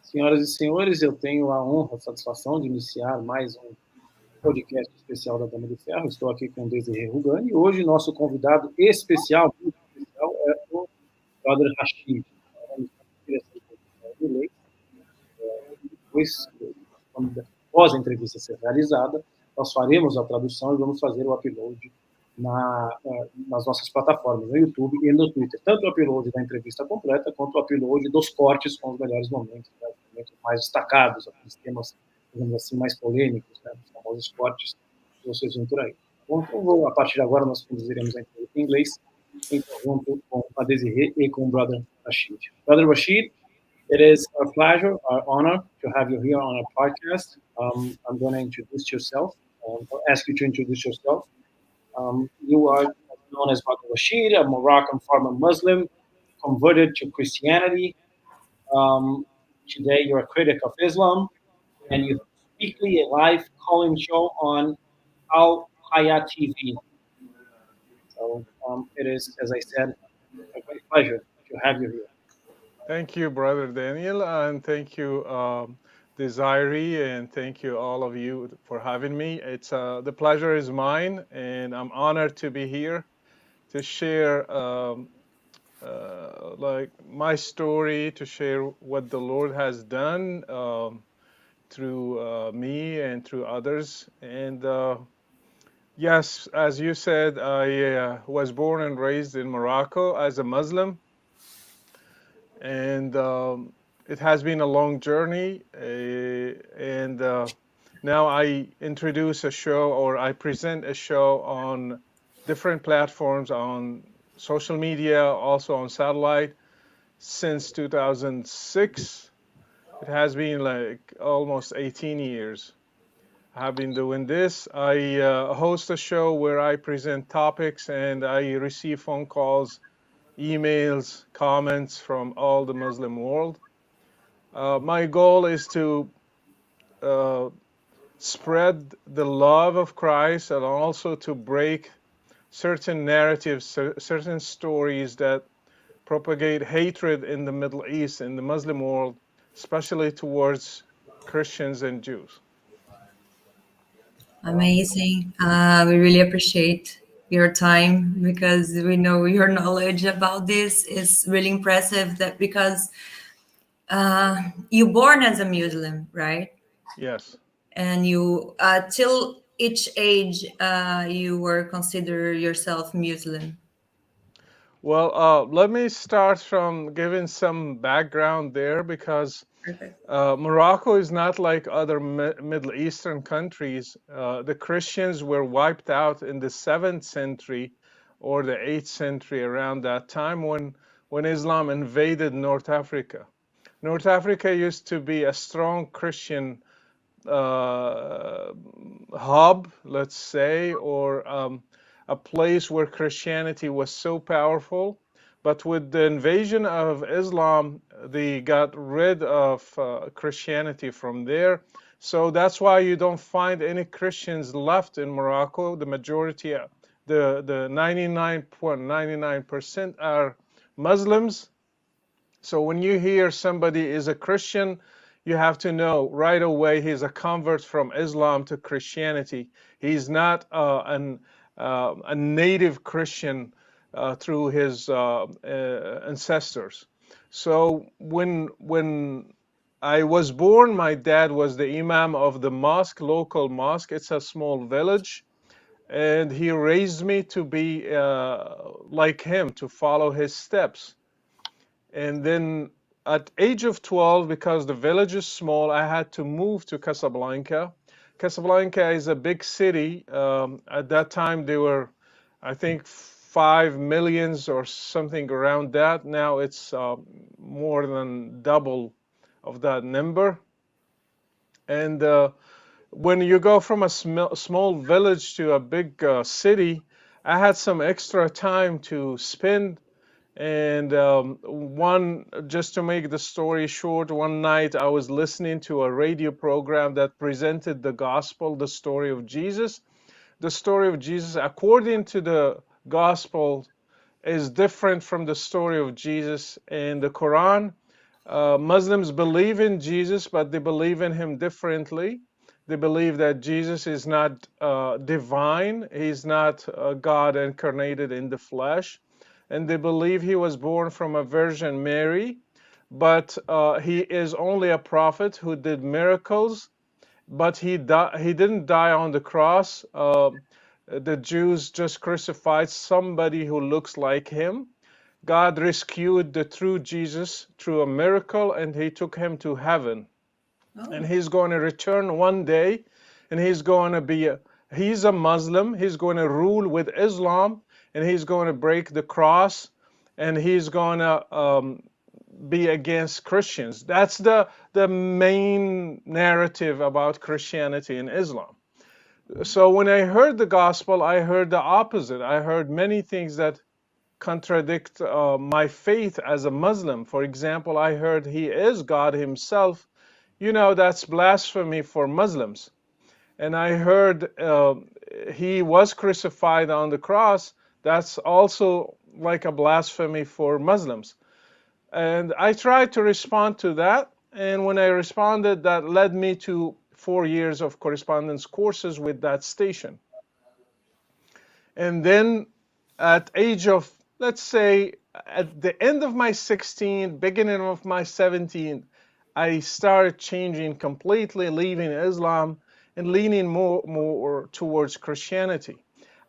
Senhoras e senhores, eu tenho a honra, a satisfação de iniciar mais um podcast especial da Dama de Ferro. Estou aqui com Desirée Rugani e hoje nosso convidado especial, muito especial, é o brother Rachid. Depois, após a entrevista ser realizada, nós faremos a tradução e vamos fazer o upload nas nossas plataformas, no YouTube e no Twitter. Tanto o upload da entrevista completa, quanto o upload dos cortes com os melhores momentos, né, os momentos mais destacados, aqueles temas, digamos assim, mais polêmicos, né, os famosos cortes que vocês vão por aí. Bom, então, a partir de agora, nós conduziremos a entrevista em inglês, em conjunto com a Desirée e com o Brother Rachid. Brother Rachid, it is our pleasure, our honor to have you here on our podcast. I'm going to introduce yourself, ask you to introduce yourself. You are known as Brother Rachid, a Moroccan former Muslim, converted to Christianity. Today, you're a critic of Islam, and you weekly a live call-in show on Al Hayat TV. So it is, as I said, a great pleasure to have you here. Thank you, Brother Daniel, and thank you, Desiree, and thank you all of you for having me. It's the pleasure is mine, and I'm honored to be here to share like my story, to share what the Lord has done through me and through others. And yes, as you said, I was born and raised in Morocco as a Muslim. And it has been a long journey, and now I introduce a show, or I present a show on different platforms, on social media, also on satellite, since 2006. It has been like almost 18 years I have been doing this. I host a show where I present topics and I receive phone calls, emails, comments from all the Muslim world. My goal is to uh, spread the love of Christ and also to break certain narratives, certain stories that propagate hatred in the Middle East, in the Muslim world, especially towards Christians and Jews. Amazing. We really appreciate your time because we know your knowledge about this is really impressive. That because you born as a Muslim, right? Yes. And you till each age you were consider yourself Muslim. Well, let me start from giving some background there because Perfect. Morocco is not like other Middle Eastern countries. The Christians were wiped out in the 7th century or the 8th century, around that time when Islam invaded North Africa. North Africa used to be a strong Christian hub, let's say, or a place where Christianity was so powerful. But with the invasion of Islam, they got rid of Christianity from there. So that's why you don't find any Christians left in Morocco. The majority, the 99.99% are Muslims. So when you hear somebody is a Christian, you have to know right away he's a convert from Islam to Christianity. He's not a native Christian through his ancestors. So when I was born, my dad was the imam of the mosque, local mosque. It's a small village, and he raised me to be like him, to follow his steps. And then at age of 12, because the village is small, I had to move to Casablanca. Casablanca is a big city. At that time, there were, I think, 5 millions or something around that. Now it's more than double of that number. And when you go from a small village to a big city, I had some extra time to spend. And just to make the story short, one night I was listening to a radio program that presented the gospel, the story of Jesus. The story of Jesus, according to the gospel, is different from the story of Jesus in the Quran. Muslims believe in Jesus, but they believe in him differently. They believe that Jesus is not divine, he's not God incarnated in the flesh. And they believe he was born from a Virgin Mary, but he is only a prophet who did miracles, but he didn't die on the cross. The Jews just crucified somebody who looks like him. God rescued the true Jesus through a miracle, and he took him to heaven. And Oh, he's going to return one day, and he's a Muslim. He's going to rule with Islam, and he's going to break the cross, and he's going to be against Christians. That's the main narrative about Christianity and Islam. So when I heard the gospel, I heard the opposite. I heard many things that contradict my faith as a Muslim. For example, I heard he is God himself. That's blasphemy for Muslims. And I heard he was crucified on the cross. That's also like a blasphemy for Muslims. And I tried to respond to that. And when I responded, that led me to 4 years of correspondence courses with that station. And then at age of, let's say, at the end of my 16, beginning of my 17, I started changing completely, leaving Islam and leaning more towards Christianity.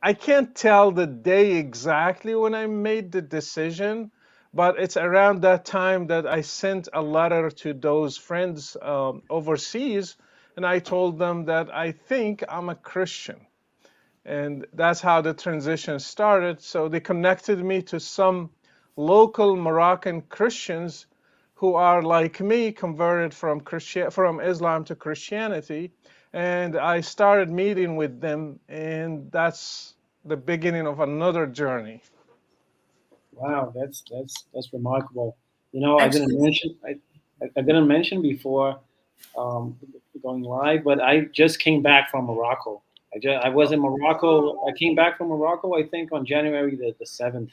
I can't tell the day exactly when I made the decision, but it's around that time that I sent a letter to those friends overseas, and I told them that I think I'm a Christian. And that's how the transition started. So they connected me to some local Moroccan Christians who are like me, converted from Islam to Christianity. And I started meeting with them, and that's the beginning of another journey. Wow, that's remarkable. I didn't actually, mention I didn't mention before um, going live, but I just came back from Morocco. I was in Morocco. I came back from Morocco, I think, on January the 7th.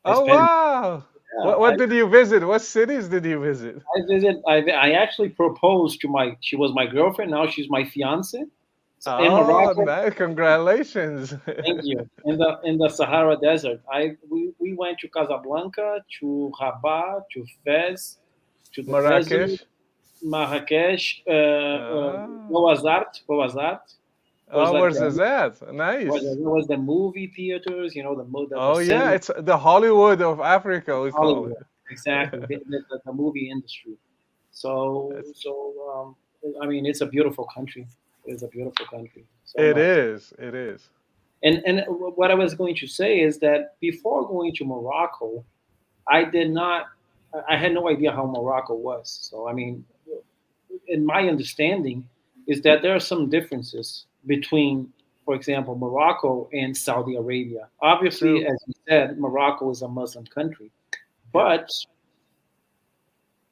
I Oh, spent wow. yeah, What did you visit? What cities did you visit? I visit. I actually proposed to my. She was my girlfriend. Now she's my fiance. So in Oh, Morocco. nice. Congratulations. Thank you. In the Sahara Desert, we went to Casablanca, to Rabat, to Fez, to the desert, Marrakesh. Marrakesh, Ah. Bouazat was Oh, like where's the that? Nice. was the movie theaters, the Oh yeah, cinema, it's the Hollywood of Africa, we call Hollywood, it. exactly the movie industry. So That's, so I mean, it's a beautiful country. It's a beautiful country. So it much. is. It is. And what I was going to say is that before going to Morocco, I did not. I had no idea how Morocco was. So I mean, in my understanding, is that there are some differences between, for example, Morocco and Saudi Arabia. Obviously, True. as you said, Morocco is a Muslim country, Yeah. but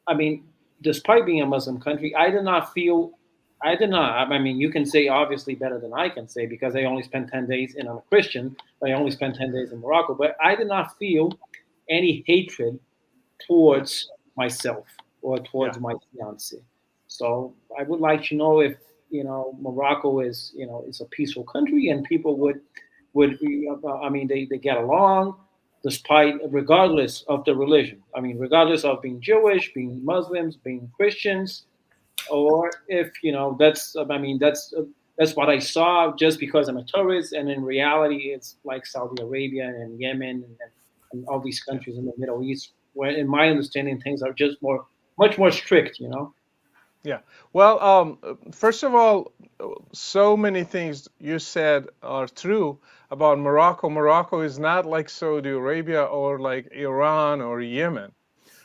I mean, despite being a Muslim country, I did not feel. I did not. I mean, you can say obviously better than I can say because I only spent 10 days, and I'm a Christian. But I only spent 10 days in Morocco, but I did not feel any hatred Yeah. towards myself or Yeah. towards my fiance. So I would like to know if Morocco is it's a peaceful country and people would I mean they get along despite regardless of the religion. I mean regardless of being Jewish, being Muslims, being Christians, or if that's I mean that's what I saw just because I'm a tourist, and in reality it's like Saudi Arabia and Yemen and all these Yeah. countries in the Middle East where in my understanding things are just much more strict. Yeah. Well, first of all, so many things you said are true about Morocco. Morocco is not like Saudi Arabia or like Iran or Yemen.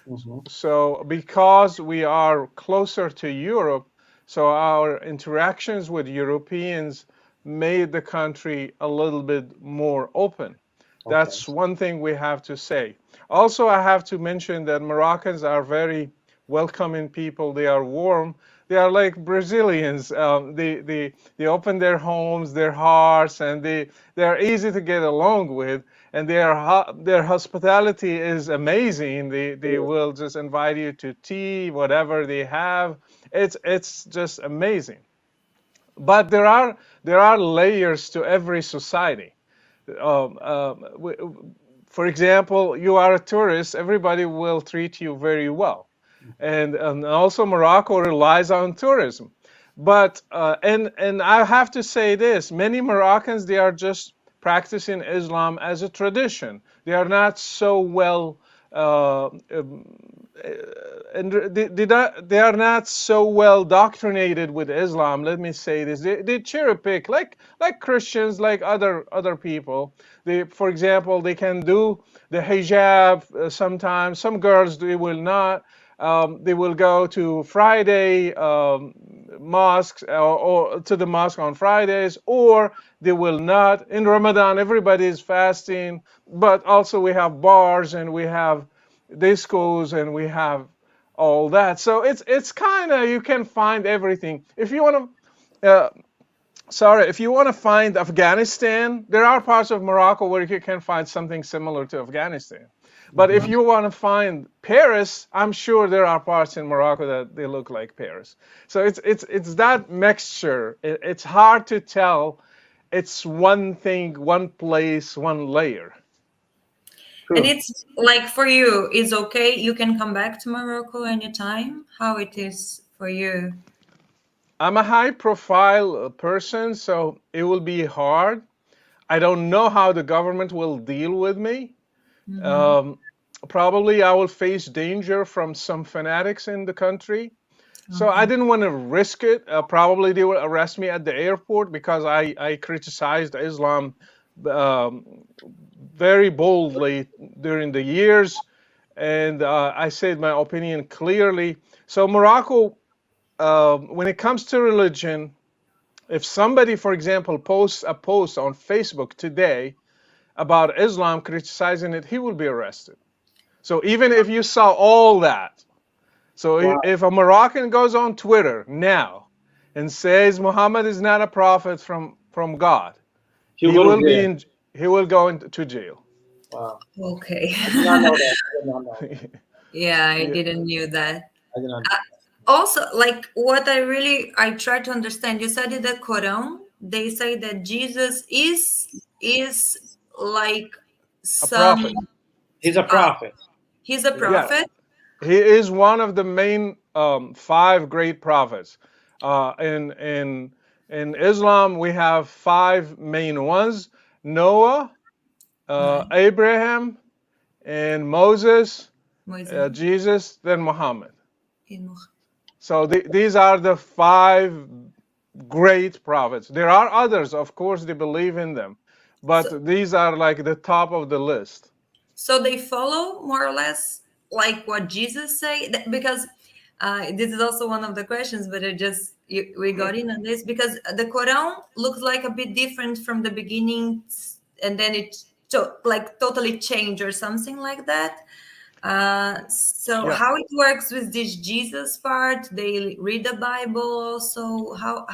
Hmm. So because we are closer to Europe, so our interactions with Europeans made the country a little bit more open. Okay. That's one thing we have to say. Also, I have to mention that Moroccans are very welcoming people. They are warm. They are like Brazilians. They open their homes, their hearts, and they are easy to get along with. and their hospitality is amazing. They will just invite you to tea, whatever they have. It's just amazing. But there are layers to every society. Um, um, w- for example, you are a tourist, everybody will treat you very well. And also Morocco relies on tourism. But and I have to say this, many Moroccans, they are just practicing Islam as a tradition. They are not so well and they are not so well doctrinated with Islam. Let me say this: they cherry pick like Christians, like other people. They, for example, they can do the hijab sometimes. Some girls they will not. They will go to Friday mosques or to the mosque on Fridays, or they will not. In Ramadan, everybody is fasting, but also we have bars and we have discos and we have all that. So it's kind of, you can find everything. If you want to, if you want to find Afghanistan, there are parts of Morocco where you can find something similar to Afghanistan. But if you want to find Paris, I'm sure there are parts in Morocco that they look like Paris. So it's that mixture. It's hard to tell. It's one thing, one place, one layer. True. And it's like for you, it's okay. You can come back to Morocco anytime. How it is for you? I'm a high profile person, so it will be hard. I don't know how the government will deal with me. Um, Probably I will face danger from some fanatics in the country. So I didn't want to risk it. Probably they will arrest me at the airport because I criticized Islam um, very boldly during the years. And I said my opinion clearly. So Morocco, when it comes to religion, if somebody, for example, posts a post on Facebook today about Islam criticizing it, he will be arrested. So even if you saw all that, so Wow. if a Moroccan goes on Twitter now and says Muhammad is not a prophet from God, You he go will to be jail. he will go into jail. Wow. Okay. I did not know that. I did not know that. Yeah, I Yeah. didn't knew that. I did not know. Also, like what I try to understand, you said in the Quran, they say that Jesus is like A some prophet. He's a prophet. he's a Yeah. Yeah, prophet. he is one of the main five great prophets. In Islam, we have five main ones: Noah, Right. Abraham, and Moses, Moisés. Jesus, then Muhammad. In So these are the five great prophets. There are others, of course, they believe in them, So, but these are like the top of the list. so they follow more or less like what Jesus say. Because this is also one of the questions, but we got in on this because the Quran looks like a bit different from the beginning, and then like totally changed or something like that. So Yeah. how it works with this Jesus part? They read the Bible also. How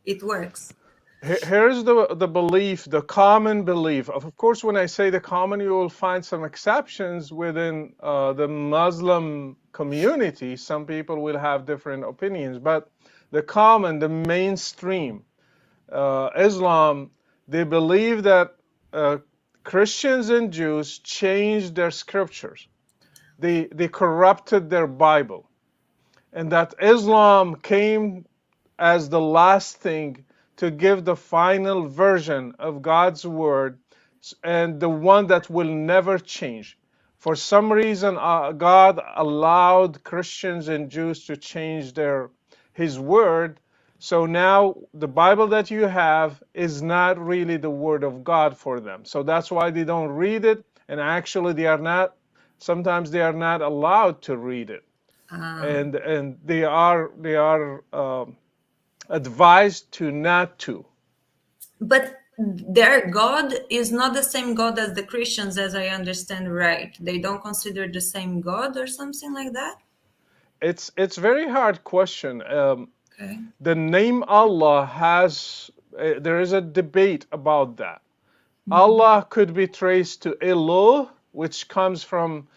it works? Here's the belief, the common belief. Of course, when I say the common, you will find some exceptions within the Muslim community. Some people will have different opinions, but the common, the mainstream, Islam, they believe that Christians and Jews changed their scriptures. They corrupted their Bible, and that Islam came as the last thing to give the final version of God's word and the one that will never change. For some reason, God allowed Christians and Jews to change his word. So now the Bible that you have is not really the word of God for them. So that's why they don't read it, and actually sometimes they are not allowed to read it. And they are advised to not to. But their God is not the same God as the Christians, as I understand, right? They don't consider the same God or something like that. It's very hard question. Okay. The name Allah has there is a debate about that. Allah could be traced to Elul, which comes from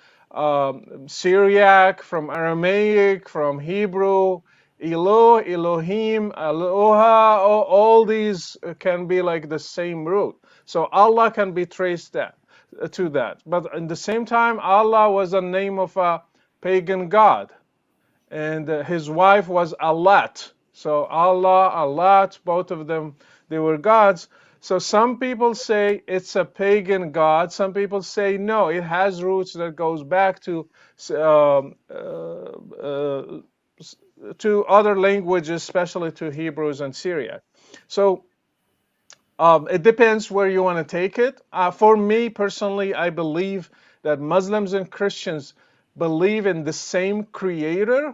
Syriac, from Aramaic, from Hebrew. Elo, Elohim, Aloha, all these can be like the same root. So Allah can be traced to that. But at the same time, Allah was a name of a pagan god, and his wife was Allat. So Allah, Allat, both of them, they were gods. So some people say it's a pagan god. Some people say no, it has roots that goes back to other languages, especially to Hebrews and Syriac. So it depends where you want to take it. For me personally, I believe that Muslims and Christians believe in the same creator,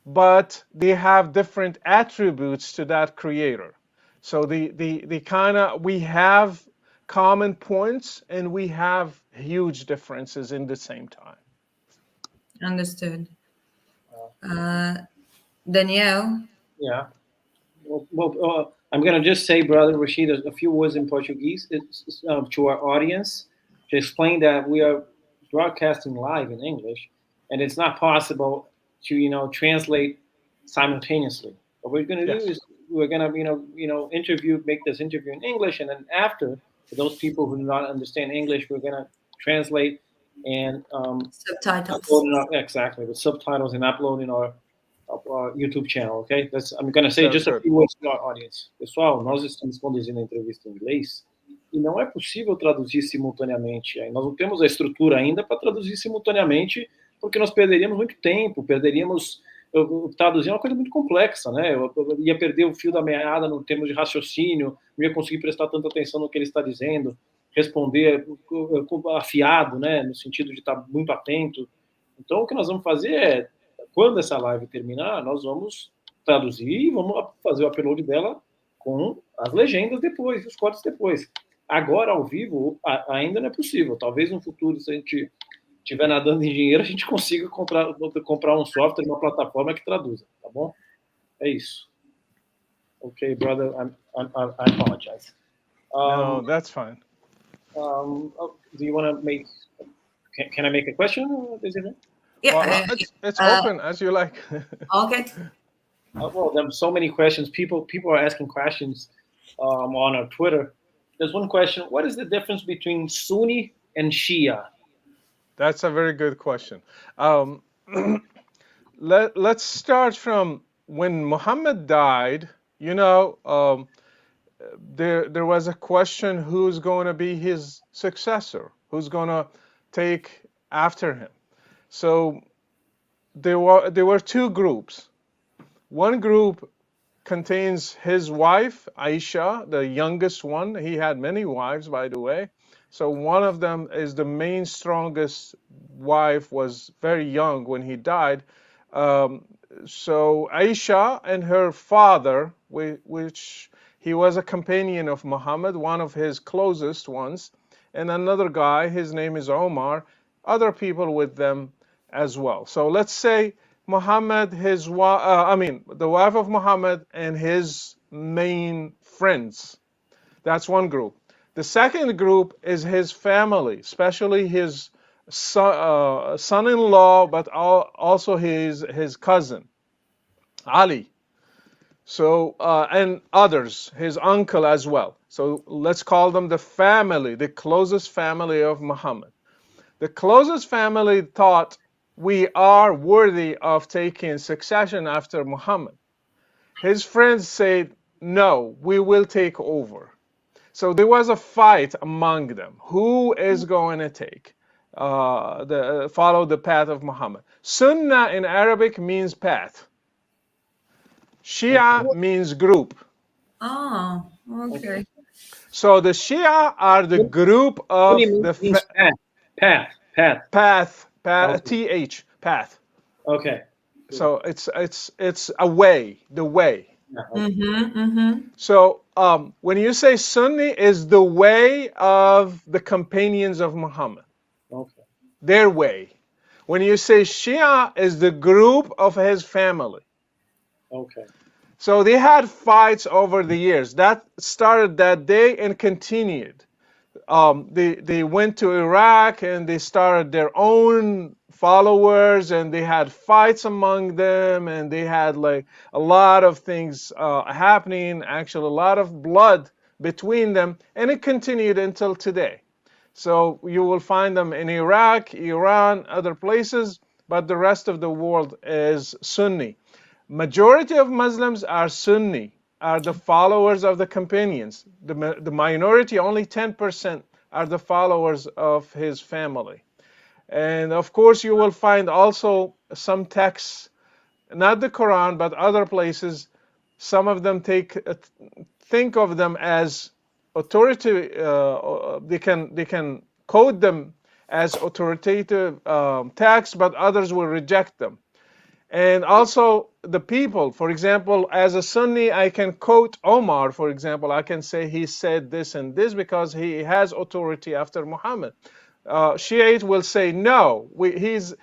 but they have different attributes to that creator. So the kind of, we have common points and we have huge differences in the same time. Understood. Daniel? Yeah. Well, I'm going to just say, Brother Rachid, a few words in Portuguese to our audience to explain that we are broadcasting live in English, and it's not possible to translate simultaneously. What we're going to do is we're going to make this interview in English, and then after, for those people who do not understand English, we're going to translate and subtitles. Exactly, with subtitles, and upload in our YouTube channel, okay? I'm going to say just a few words to our audience. Pessoal, nós estamos conduzindo a entrevista em inglês e não é possível traduzir simultaneamente. Nós não temos a estrutura ainda para traduzir simultaneamente, porque nós perderíamos muito tempo, traduzir é uma coisa muito complexa, né? Eu ia perder o fio da meada no termos de raciocínio, não ia conseguir prestar tanta atenção no que ele está dizendo, responder afiado, né? No sentido de estar muito atento. Então, o que nós vamos fazer é, quando essa live terminar, nós vamos traduzir e vamos fazer o upload dela com as legendas depois, os cortes depois. Agora, ao vivo, ainda não é possível. Talvez no futuro, se a gente estiver nadando em dinheiro, a gente consiga comprar um software, uma plataforma que traduza, tá bom? É isso. Okay, brother, I apologize. No, that's fine. Do you want to make... Can I make a question, Desirée? Yeah, well, it's open as you like. Okay. Well, there are so many questions. People are asking questions on our Twitter. There's one question: what is the difference between Sunni and Shia? That's a very good question. Let's start from when Muhammad died. There was a question: who's going to be his successor? Who's going to take after him? So there were two groups. One group contains his wife, Aisha, the youngest one. He had many wives, by the way. So one of them is the main strongest wife, was very young when he died. So Aisha and her father, which he was a companion of Muhammad, one of his closest ones, and another guy, his name is Omar, other people with them as well. So let's say Muhammad, the wife of Muhammad and his main friends. That's one group. The second group is his family, especially his son-in-law, but also his cousin, Ali. So, and others, his uncle as well. So let's call them the family, the closest family of Muhammad. The closest family thought, we are worthy of taking succession after Muhammad. His friends said, no, we will take over. So there was a fight among them. Who is going to follow the path of Muhammad? Sunnah in Arabic means path. Shia means group. Oh, okay. So the Shia are the group of the path. Okay. TH, path. Okay. So it's a way, the way. So when you say Sunni is the way of the companions of Muhammad, okay, their way. When you say Shia is the group of his family. Okay. So they had fights over the years. That started that day and continued. they went to Iraq and they started their own followers, and they had fights among them, and they had like a lot of things happening, actually a lot of blood between them, and it continued until today. So you will find them in Iraq, Iran, other places, but the rest of the world is Sunni. Majority of Muslims are Sunni, are the followers of the companions. The minority, only 10%, are the followers of his family. And of course, you will find also some texts, not the Quran, but other places. Some of them think of them as authority. They can code them as authoritative texts, but others will reject them. And also the people, for example, as a Sunni, I can quote Omar, for example. I can say he said this and this because he has authority after Muhammad. Shiite will say no, he's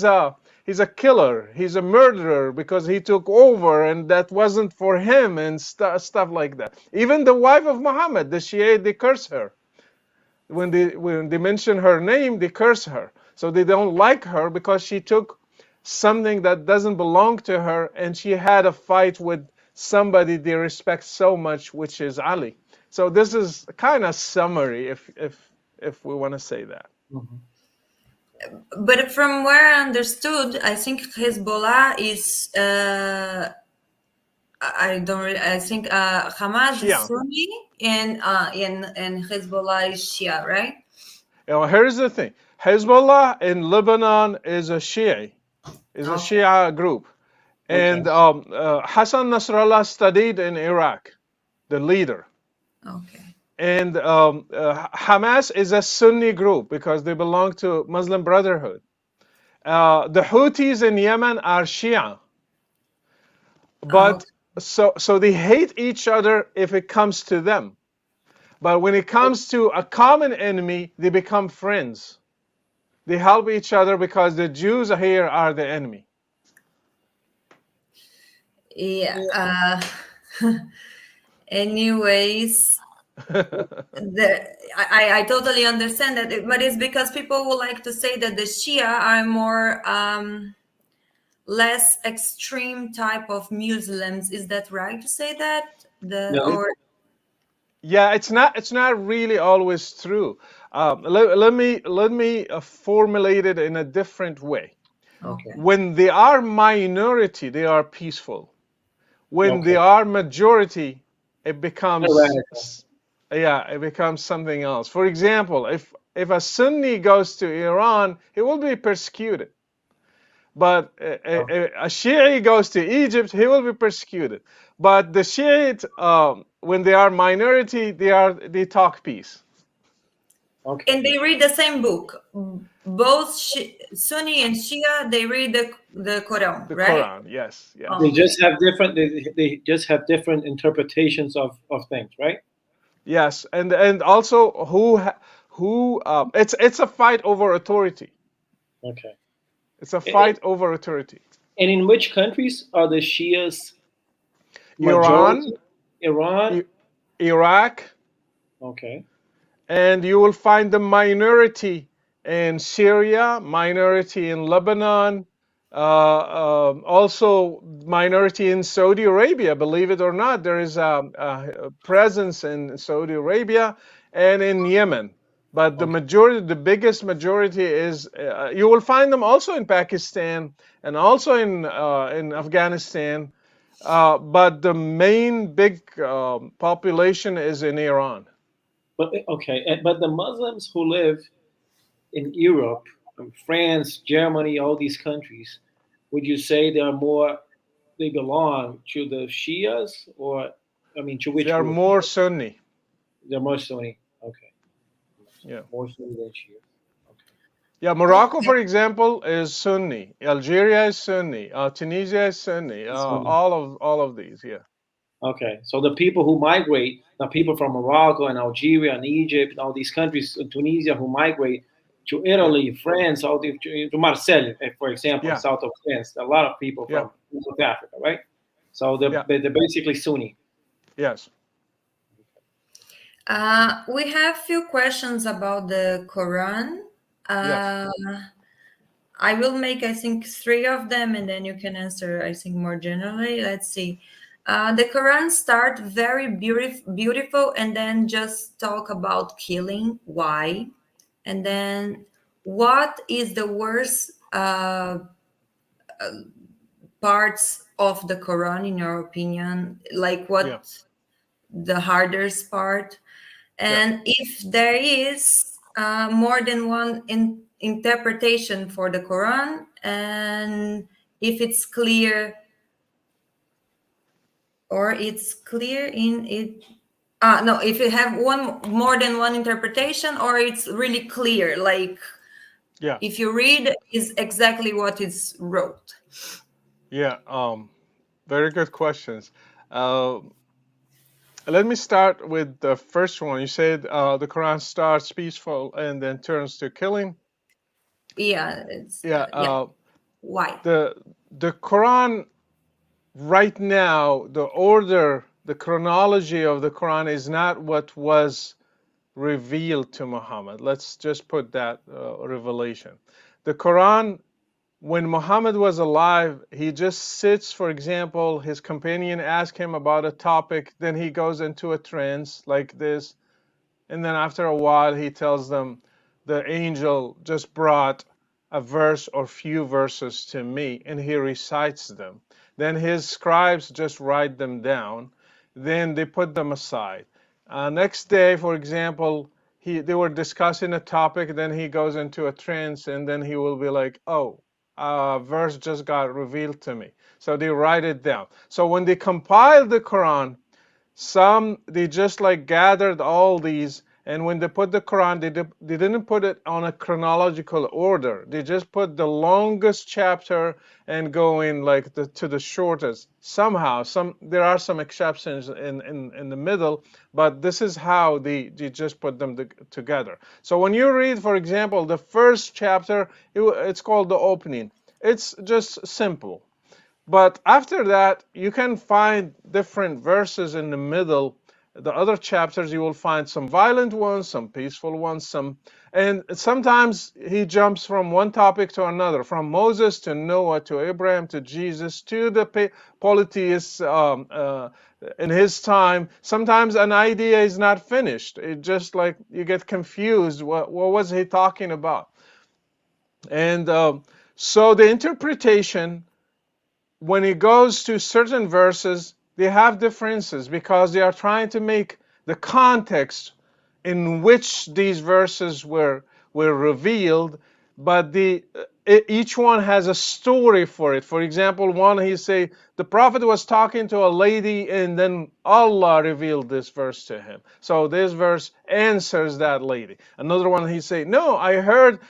a killer, he's a murderer because he took over and that wasn't for him, and stuff like that. Even the wife of Muhammad, the Shiite, they curse her. When they mention her name, they curse her. So they don't like her because she took something that doesn't belong to her, and she had a fight with somebody they respect so much, which is Ali. So this is kind of summary, if we want to say that. But from where I understood, I think Hezbollah is I don't really, I think Hamas Shia. is Sunni and Hezbollah is Shia, right? Here's the thing: Hezbollah in Lebanon is a Shia, a Shia group, and Hassan Nasrallah studied in Iraq, the leader. Okay. And Hamas is a Sunni group because they belong to Muslim Brotherhood. The Houthis in Yemen are Shia, but so they hate each other if it comes to them. But when it comes to a common enemy, they become friends. They help each other because the Jews here are the enemy. Yeah. Anyways, I totally understand that, but it's because people would like to say that the Shia are more less extreme type of Muslims. Is that right to say that? Yeah, it's not really always true. Let me formulate it in a different way. Okay. When they are minority, they are peaceful. When they are majority, it becomes it becomes something else. For example, if a Sunni goes to Iran, he will be persecuted. But a Shiite goes to Egypt, he will be persecuted. But the Shiite, when they are minority, they talk peace. Okay. And they read the same book. Both Sunni and Shia, they read the Quran, The right? Quran, yes. They just have different. They just have different interpretations of things, right? Yes, and also it's a fight over authority. Okay. It's a fight over authority. And in which countries are the Shias Iran, Iraq. Okay. And you will find the minority in Syria, minority in Lebanon, also minority in Saudi Arabia. Believe it or not, there is a presence in Saudi Arabia and in Yemen. But the majority, the biggest majority is, you will find them also in Pakistan and also in Afghanistan. But the main big population is in Iran. But the Muslims who live in Europe, France, Germany, all these countries, would you say they belong to the Shias, or to which? They are group? more Sunni. They're more Sunni. Okay. Yeah. More Sunni than Shia. Yeah, Morocco, for example, is Sunni. Algeria is Sunni. Tunisia is Sunni. All of these, yeah. Okay, so the people who migrate, the people from Morocco and Algeria and Egypt, all these countries, Tunisia, who migrate to Italy, France, to Marseille, for example, south of France, a lot of people from South Africa, right? So they're basically Sunni. Yes. We have few questions about the Quran. Yes. Uh, I will make, I think, three of them, and then you can answer, I think, more generally. Let's see. The Quran start very beautiful, and then just talk about killing. Why? And then, what is the worst parts of the Quran, in your opinion? Like, Yeah. what the hardest part? Yeah. And if there is more than one interpretation for the Quran, and if it's clear, or it's clear in it, no, if you have one more than one interpretation, or it's really clear, like Yeah. if you read is exactly what is wrote. Yeah. Very good questions. Uh, Let me start with the first one. You said the Quran starts peaceful and then turns to killing. Yeah, it's Yeah. yeah. Why? The Quran right now, the order, the chronology of the Quran is not what was revealed to Muhammad. Let's just put that revelation. The Quran, when Muhammad was alive, he just sits, for example, his companion asks him about a topic, then he goes into a trance like this. And then after a while, he tells them, the angel just brought a verse or few verses to me, and he recites them. Then his scribes just write them down. Then they put them aside. Next day, for example, they were discussing a topic. Then he goes into a trance, and then he will be like, "Oh, a verse just got revealed to me." So they write it down. So when they compiled the Quran, some they just like gathered all these, and when they put the Quran, they didn't put it on a chronological order. They just put the longest chapter and going like to the shortest. Somehow, there are some exceptions in the middle, but this is how they just put them together. So when you read, for example, the first chapter, it's called the opening. It's just simple. But after that, you can find different verses in the middle. The other chapters, you will find some violent ones, some peaceful ones, and sometimes he jumps from one topic to another, from Moses to Noah to Abraham to Jesus to the polytheists in his time. Sometimes an idea is not finished. It just like you get confused. What was he talking about? And so the interpretation, when it goes to certain verses, they have differences because they are trying to make the context in which these verses were revealed, but each one has a story for it. For example, one he say the prophet was talking to a lady and then Allah revealed this verse to him. So this verse answers that lady. Another one he say, no, I heard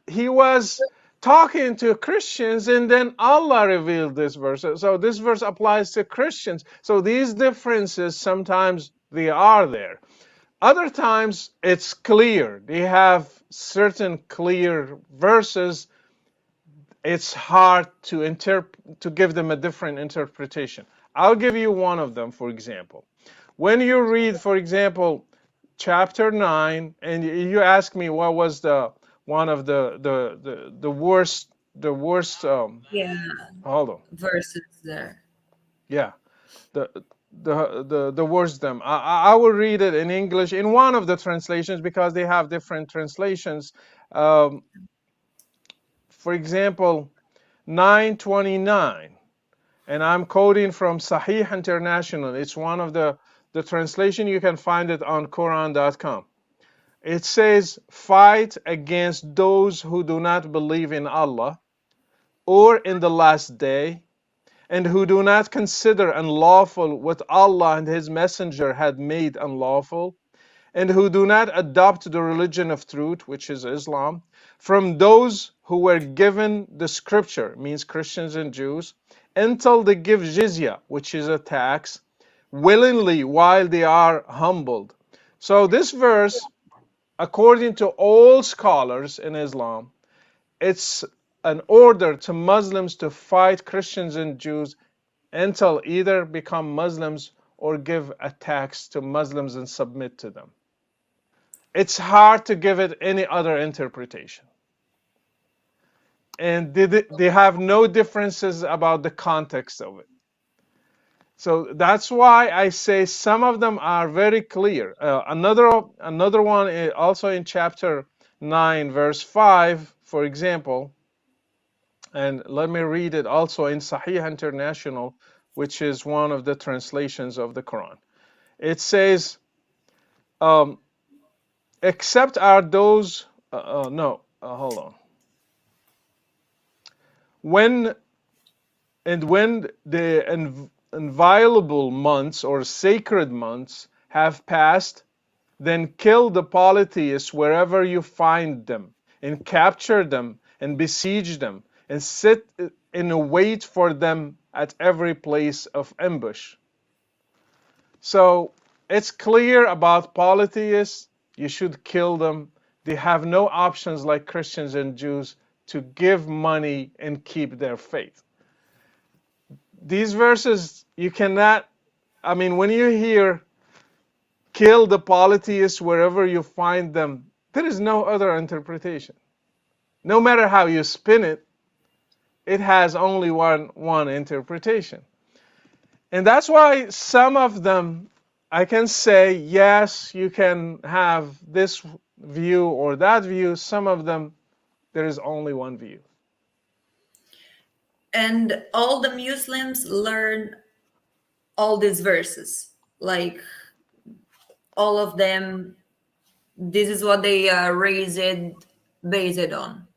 he was talking to Christians and then Allah revealed this verse. So this verse applies to Christians. So these differences sometimes they are there. Other times it's clear. They have certain clear verses. It's hard to give them a different interpretation. I'll give you one of them, for example. When you read, for example, chapter 9, and you ask me what was the one of the worst Yeah, hold on. verses there. Yeah, the the worst them. I will read it in English in one of the translations because they have different translations. um, for example, 929, and I'm quoting from Sahih International. It's one of the translation. You can find it on Quran.com. It says, fight against those who do not believe in Allah or in the last day, and who do not consider unlawful what Allah and His Messenger had made unlawful, and who do not adopt the religion of truth, which is Islam, from those who were given the scripture, means Christians and Jews, until they give jizya, which is a tax, willingly while they are humbled. So this verse, according to all scholars in Islam, it's an order to Muslims to fight Christians and Jews until either become Muslims or give a tax to Muslims and submit to them. It's hard to give it any other interpretation. And they have no differences about the context of it. So that's why I say some of them are very clear. Another one is also in chapter 9, verse 5, for example, and let me read it also in Sahih International, which is one of the translations of the Quran. It says, except are those, hold on. When the inviolable months or sacred months have passed, then kill the polytheists wherever you find them, and capture them, and besiege them, and sit in a wait for them at every place of ambush. So it's clear about polytheists, you should kill them. They have no options like Christians and Jews to give money and keep their faith. These verses, you cannot, when you hear kill the polytheists wherever you find them, there is no other interpretation. No matter how you spin it, it has only one interpretation. And that's why some of them, I can say, yes, you can have this view or that view. Some of them, there is only one view. And all the Muslims learn all these verses, like all of them, this is what they are raised based on.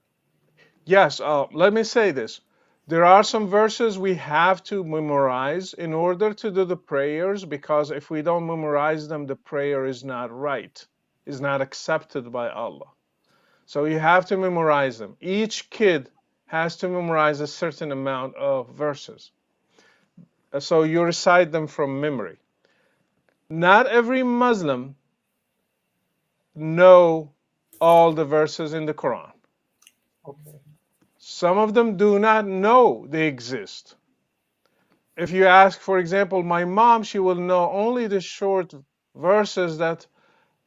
Yes, let me say this. There are some verses we have to memorize in order to do the prayers, because if we don't memorize them, the prayer is not right, is not accepted by Allah. So you have to memorize them. Each kid has to memorize a certain amount of verses. So you recite them from memory. Not every Muslim know all the verses in the Quran. Okay. Some of them do not know they exist. If you ask, for example, my mom, she will know only the short verses that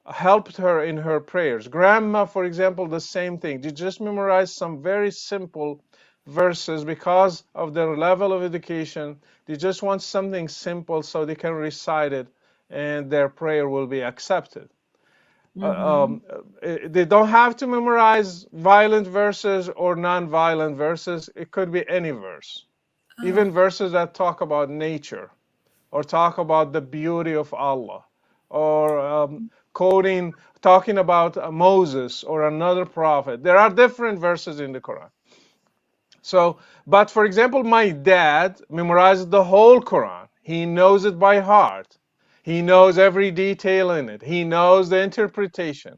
helped her in her prayers. Grandma, for example, the same thing. They just memorize some very simple verses because of their level of education. They just want something simple so they can recite it and their prayer will be accepted. They don't have to memorize violent verses or non-violent verses. It could be any verse. Even verses that talk about nature or talk about the beauty of Allah, or talking about Moses or another prophet. There are different verses in the Quran. So, but for example, my dad memorized the whole Quran. He knows it by heart. He knows every detail in it. He knows the interpretation.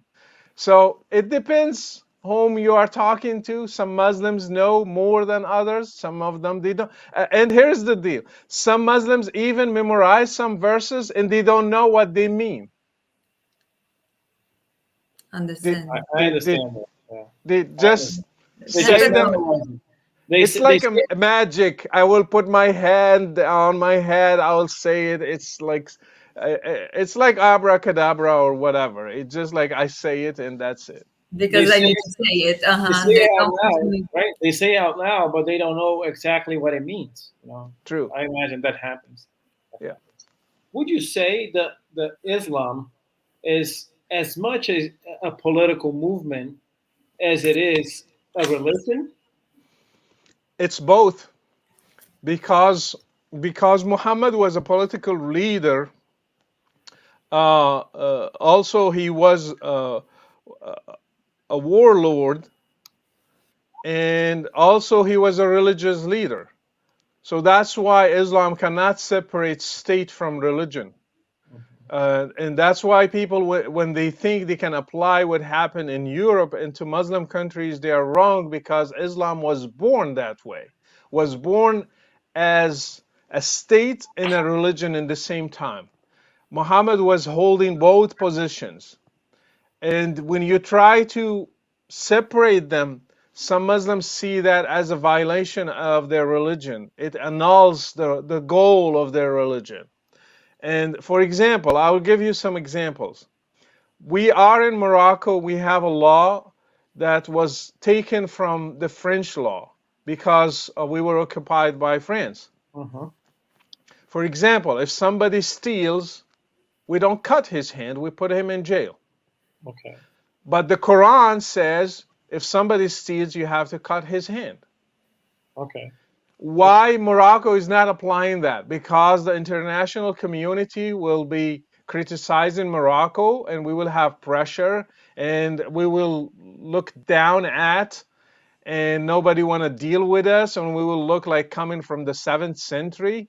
So it depends whom you are talking to. Some Muslims know more than others. Some of them, they don't. And here's the deal. Some Muslims even memorize some verses and they don't know what they mean. Understand. I understand that. Yeah. They just They say just them. memorize it. It's like a magic. I will put my hand on my head. I will say it. It's like abracadabra or whatever. It's just like I say it and that's it. Because I need to say it. They say it out loud, right? They say it out loud, but they don't know exactly what it means. True. I imagine that happens. Yeah. Would you say that Islam is as much a political movement as it is a religion? It's both, because Muhammad was a political leader. Also, he was a warlord, and also he was a religious leader. So that's why Islam cannot separate state from religion. And that's why people, when they think they can apply what happened in Europe into Muslim countries, they are wrong, because Islam was born that way, was born as a state and a religion in the same time. Muhammad was holding both positions. And when you try to separate them, some Muslims see that as a violation of their religion. It annuls the goal of their religion. And for example, I will give you some examples. We are in Morocco, we have a law that was taken from the French law because we were occupied by France. Uh-huh. For example, if somebody steals, we don't cut his hand, we put him in jail. Okay. But the Quran says if somebody steals, you have to cut his hand. Okay. Why Morocco is not applying that? Because the international community will be criticizing Morocco and we will have pressure and we will look down at and nobody want to deal with us and we will look like coming from the 7th century.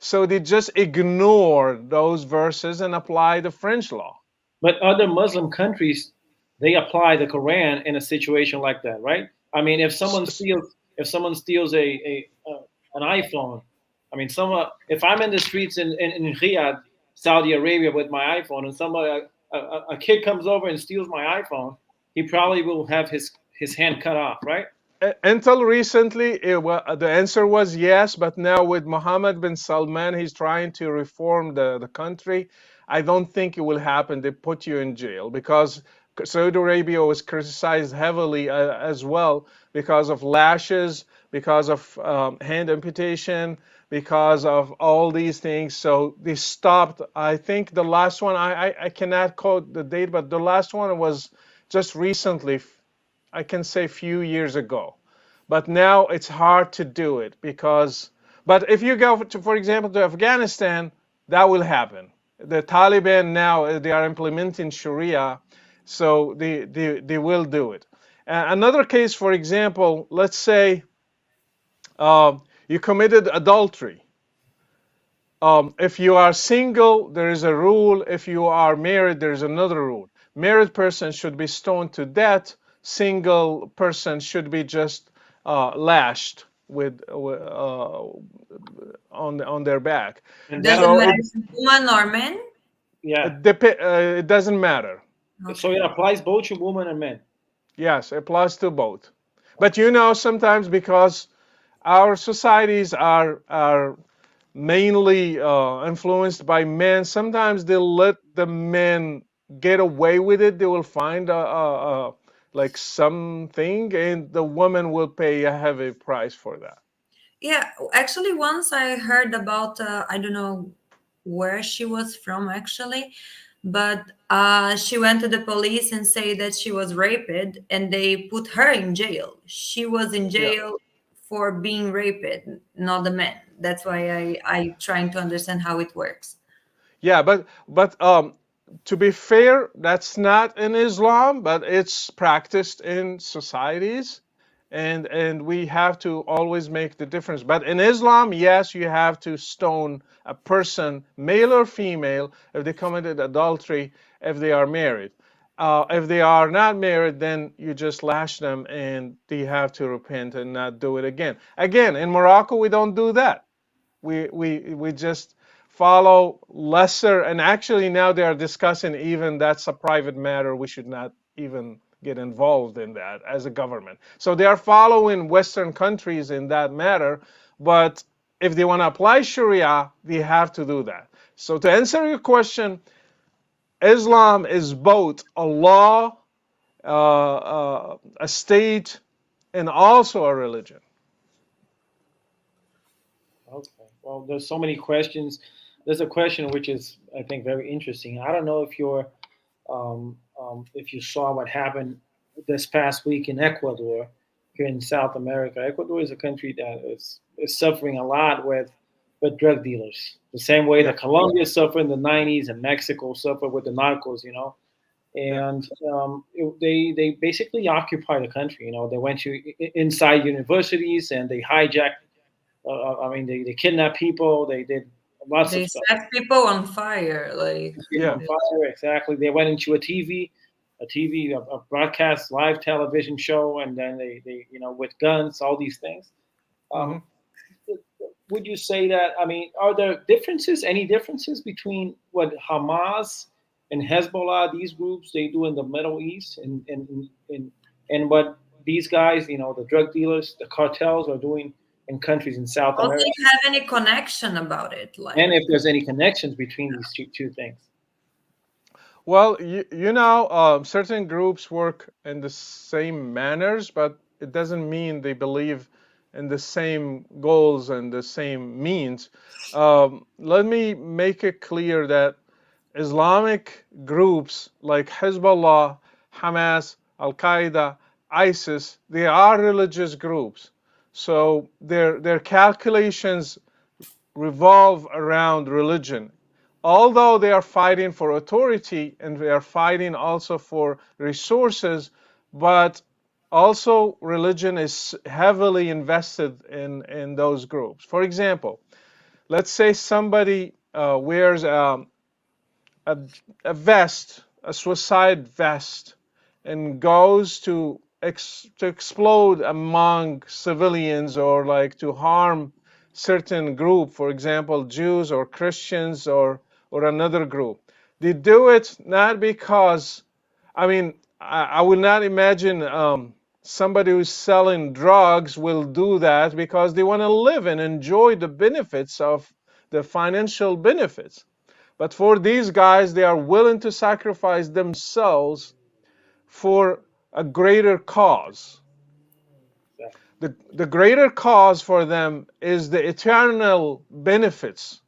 So they just ignore those verses and apply the French law. But other Muslim countries, they apply the Quran in a situation like that, right? I mean, if someone steals an iPhone, I mean, if I'm in the streets in Riyadh, Saudi Arabia, with my iPhone, and a kid comes over and steals my iPhone, he probably will have his hand cut off, right? Until recently, the answer was yes, but now with Mohammed bin Salman, he's trying to reform the country. I don't think it will happen. They put you in jail because Saudi Arabia was criticized heavily as well because of lashes, because of hand amputation, because of all these things. So they stopped. I think the last one, I cannot quote the date, but the last one was just recently, I can say few years ago. But now it's hard to do it because, but if you go, to, for example, to Afghanistan, that will happen. The Taliban now, they are implementing Sharia, so they will do it. Another case, for example, let's say you committed adultery. If you are single, there is a rule. If you are married, there is another rule. Married person should be stoned to death. Single person should be just lashed with on their back. And that Doesn't So matter applies, if it's woman or man. yeah. it doesn't matter. So Okay. it applies both to women and men. Yes, it applies to both. But Okay. you know, sometimes because our societies are mainly influenced by men. Sometimes they'll let the men get away with it. They will find like something, and the woman will pay a heavy price for that. Yeah, actually, once I heard about, I don't know where she was from actually, but she went to the police and say that she was raped and they put her in jail. She was in Yeah, jail for being raped, not the man. That's why I trying to understand how it works. yeah, but to be fair, that's not in Islam, but it's practiced in societies. And we have to always make the difference. But in Islam, yes, you have to stone a person, male or female, if they committed adultery, if they are married. If they are not married, then you just lash them and they have to repent and not do it again. Again, in Morocco, we don't do that. We just follow lesser, and actually now they are discussing even that's a private matter. We should not even get involved in that as a government. So they are following Western countries in that matter, but if they want to apply Sharia, they have to do that. So to answer your question, Islam is both a law, a state, and also a religion. Okay. Well, there's so many questions. There's a question which is, I think, very interesting. I don't know if you saw what happened this past week in Ecuador, here in South America. Ecuador is a country that is suffering a lot with drug dealers. The same way Yeah, that Colombia suffered in the '90s and Mexico suffered with the narcos, you know. yeah. And they basically occupy the country. You know, they went to inside universities and they hijacked. I mean, they kidnapped people. They did lots of They stuff. set people on fire, like. People Yeah. on fire, exactly. They went into a broadcast live television show, and then they with guns, all these things. Hmm. Um, would you say that? I mean, are there differences? Any differences between what Hamas and Hezbollah, these groups, they do in the Middle East, and what these guys, the drug dealers, the cartels are doing in countries in South Also, America, if you have any connection about it, like and if there's any connections between these two things. Well, you know, certain groups work in the same manners, but it doesn't mean they believe in the same goals and the same means. Let me make it clear that Islamic groups like Hezbollah, Hamas, Al Qaeda, ISIS, they are religious groups. So their calculations revolve around religion. Although they are fighting for authority and they are fighting also for resources, but also religion is heavily invested in those groups. For example, let's say somebody wears a, a vest, a suicide vest, and goes to explode among civilians or like to harm certain group, for example, Jews or Christians or another group. They do it not because, I mean, I would not imagine somebody who's selling drugs will do that because they want to live and enjoy the benefits of the financial benefits. But for these guys, they are willing to sacrifice themselves for a greater cause. The greater cause for them is the eternal benefits.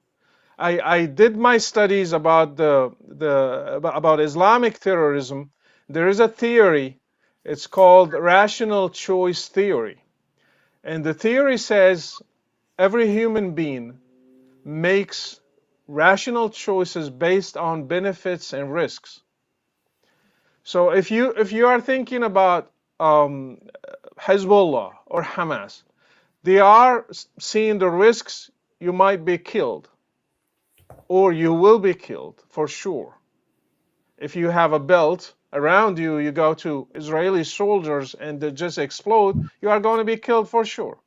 I did my studies about about Islamic terrorism. There is a theory. It's called rational choice theory. And the theory says every human being makes rational choices based on benefits and risks. So if you are thinking about Hezbollah or Hamas, they are seeing the risks. You might be killed, or you will be killed for sure. If you have a belt around you, you go to Israeli soldiers and they just explode, you are going to be killed for sure.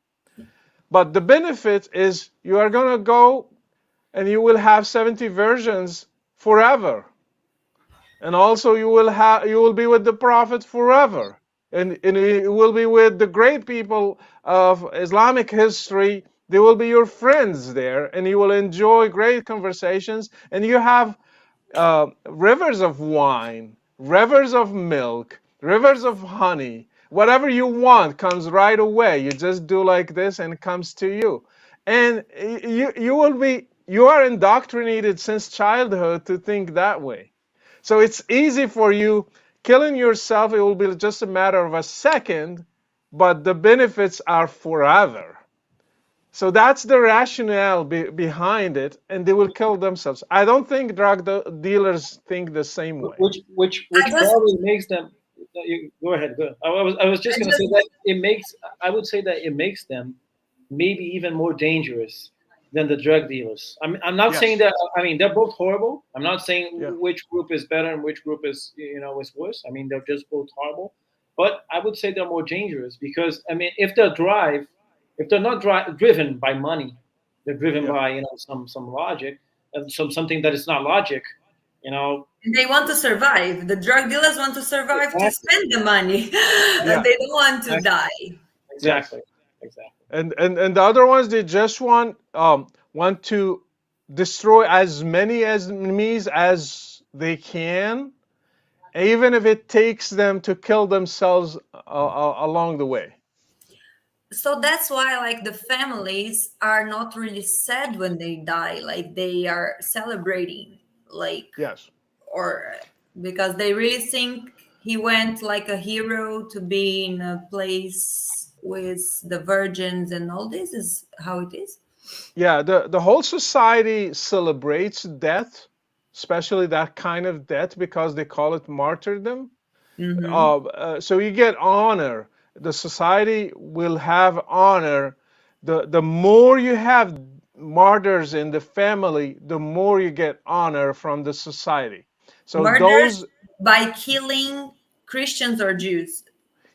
But the benefit is you are going to go and you will have 70 versions forever. And also you will be with the Prophet forever. And you will be with the great people of Islamic history. They will be your friends there, and you will enjoy great conversations. And you have rivers of wine, rivers of milk, rivers of honey. Whatever you want comes right away. You just do like this, and it comes to you. And you are indoctrinated since childhood to think that way. So it's easy for you. Killing yourself, it will be just a matter of a second, but the benefits are forever. So that's the rationale behind it, and they will kill themselves. I don't think drug dealers think the same way. Which just, probably makes them. Go ahead. Go ahead. I was just going to say that it makes. I would say that it makes them maybe even more dangerous than the drug dealers. I'm not saying that. I mean, they're both horrible. I'm not saying which group is better and which group is is worse. I mean, they're just both horrible. But I would say they're more dangerous because I mean, if they're not driven by money, they're driven by some logic, and something that is not logic. They want to survive. The drug dealers want to survive to spend the money. They don't want to die. Exactly. And the other ones, they just want to destroy as many enemies as they can, even if it takes them to kill themselves along the way. So that's why like the families are not really sad when they die, like they are celebrating, like or because they really think he went like a hero to be in a place with the virgins, and all this is how it is. Yeah, the whole society celebrates death, especially that kind of death, because they call it martyrdom. So you get honor. The society will have honor. The more you have martyrs in the family, the more you get honor from the society. So murders by killing Christians or Jews.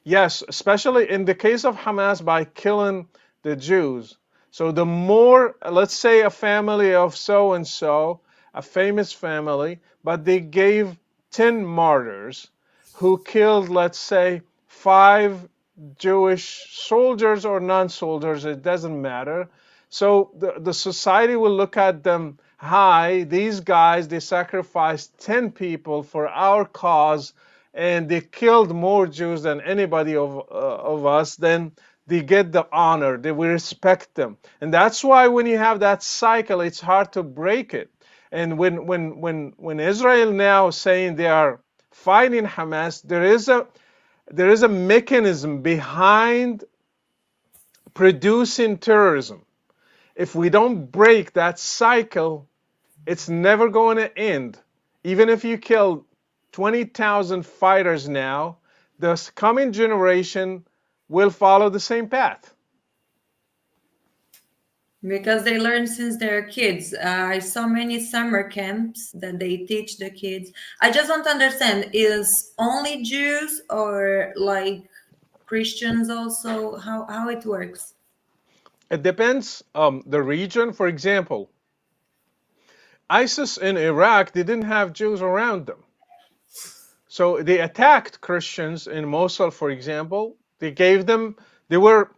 Yes, especially in the case of Hamas, by killing the Jews. So the more, let's say a family of so and so, a famous family, but they gave 10 martyrs who killed, let's say, 5 Jewish soldiers or non-soldiers, it doesn't matter. So the society will look at them, hi, these guys, they sacrificed 10 people for our cause, and they killed more Jews than anybody of us, then they get the honor, they we respect them. And that's why when you have that cycle, it's hard to break it. And when Israel now saying they are fighting Hamas, there is a mechanism behind producing terrorism. If we don't break that cycle, it's never going to end. Even if you kill 20,000 fighters now, the coming generation will follow the same path. Because they learn since they're kids. I saw many summer camps that they teach the kids. I just want to understand, is only Jews or like Christians also? How it works? It depends the region. For example, ISIS in Iraq, they didn't have Jews around them. So they attacked Christians in Mosul, for example. They were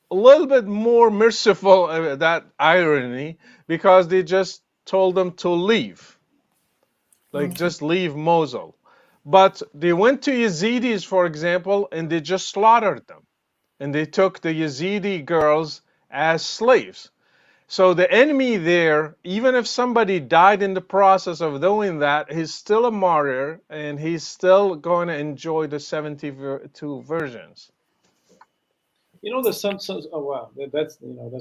a little bit more merciful, that irony, because they just told them to leave, like Okay. just leave Mosul. But they went to Yazidis, for example, and they just slaughtered them. And they took the Yazidi girls as slaves. So the enemy there, even if somebody died in the process of doing that, he's still a martyr and he's still going to enjoy the 72 versions. There's some oh wow, that's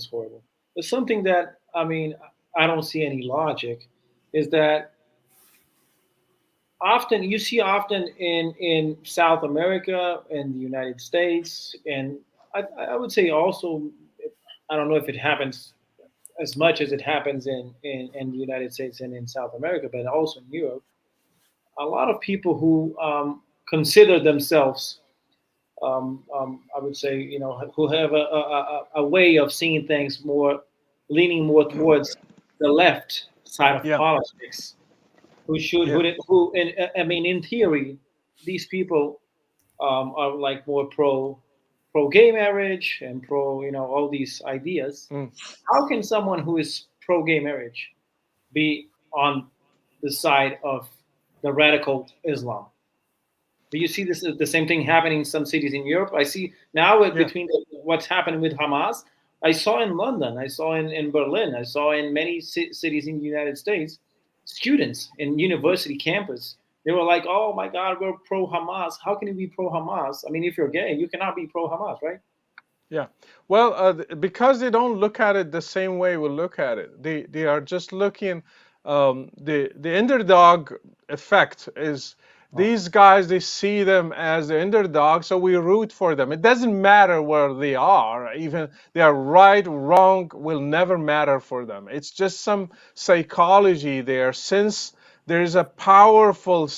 horrible. There's something that I don't see any logic, is that often in South America and the United States, and I would say also, I don't know if it happens as much as it happens in the United States and in South America, but also in Europe, a lot of people who consider themselves, I would say, who have a way of seeing things leaning more towards the left side of Yeah. politics, who should, Yeah. in theory, these people are like more pro gay marriage and pro, all these ideas. Mm. How can someone who is pro gay marriage be on the side of the radical Islam? Do you see this the same thing happening in some cities in Europe? I see now Yeah. between what's happening with Hamas. I saw in London, I saw in Berlin, I saw in many cities in the United States, students in university campus. They were like, "Oh my God, we're pro Hamas. How can you be pro Hamas? I mean, if you're gay, you cannot be pro Hamas, right?" Yeah. Well, because they don't look at it the same way we look at it. They are just looking. The underdog effect is Oh, these guys. They see them as the underdog, so we root for them. It doesn't matter where they are. Even they are right, wrong, will never matter for them. It's just some psychology there. Since there is powerful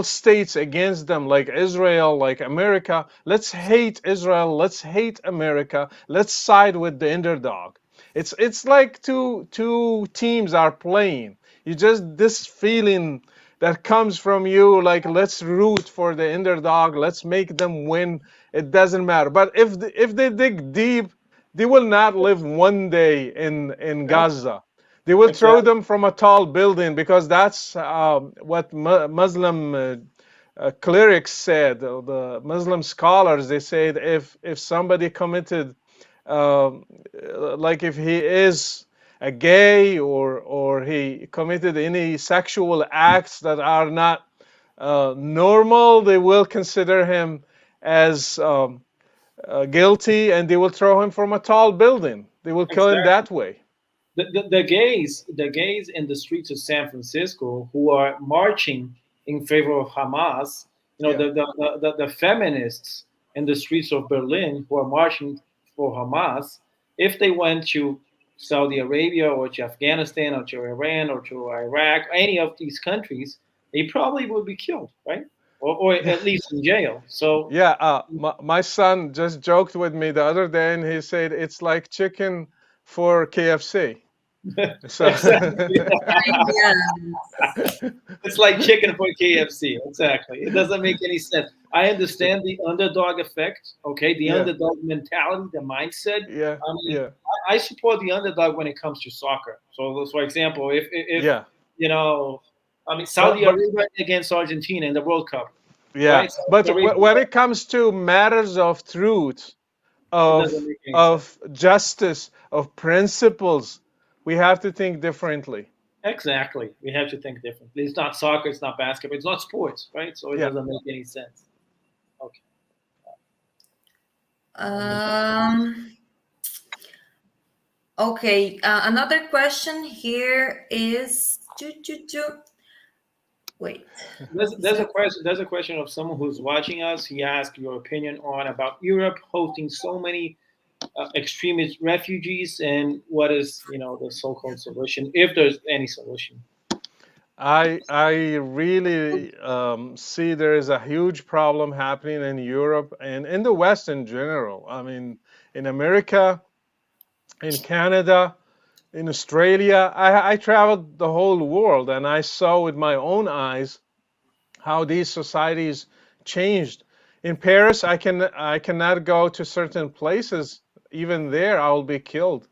states against them, like Israel, like America. Let's hate Israel. Let's hate America. Let's side with the underdog. It's like two teams are playing. You just this feeling that comes from you, like let's root for the underdog. Let's make them win. It doesn't matter. But if they dig deep, they will not live one day in yeah, Gaza. They will throw exactly. them from a tall building because that's what Muslim clerics said. The Muslim scholars, they said if somebody committed, um, like if he is a gay or he committed any sexual acts that are not normal, they will consider him as guilty and they will throw him from a tall building. They will kill him Exactly. that way. The gays in the streets of San Francisco who are marching in favor of Hamas, Yeah. the feminists in the streets of Berlin who are marching for Hamas, if they went to Saudi Arabia or to Afghanistan or to Iran or to Iraq, any of these countries, they probably would be killed, right? Or Yeah. at least in jail. So Yeah, my son just joked with me the other day, and he said it's like chicken for KFC. So, exactly. Yeah. It's like chicken for KFC. Exactly. It doesn't make any sense. I understand the underdog effect. Okay, the Yeah, underdog mentality, the mindset. yeah, I mean, yeah, I support the underdog when it comes to soccer. So, for example, if yeah. you know, I mean, Saudi But Arabia against Argentina in the World Cup, yeah, right? Saudi but Arabia, when it comes to matters of truth, it doesn't make any sense. of justice, of principles, we have to think differently. Exactly, we have to think differently. It's not soccer, it's not basketball, it's not sports, right? So it Yeah. doesn't make any sense. Okay. Um, okay, another question here is, wait, There's a question. There's a question of someone who's watching us. He asked your opinion on about Europe hosting so many extremist refugees, and what is the so-called solution, if there's any solution. I really see there is a huge problem happening in Europe and in the West in general. I mean, in America, in Canada, in Australia, I traveled the whole world and I saw with my own eyes how these societies changed. In Paris, I cannot go to certain places. Even there, I will be killed.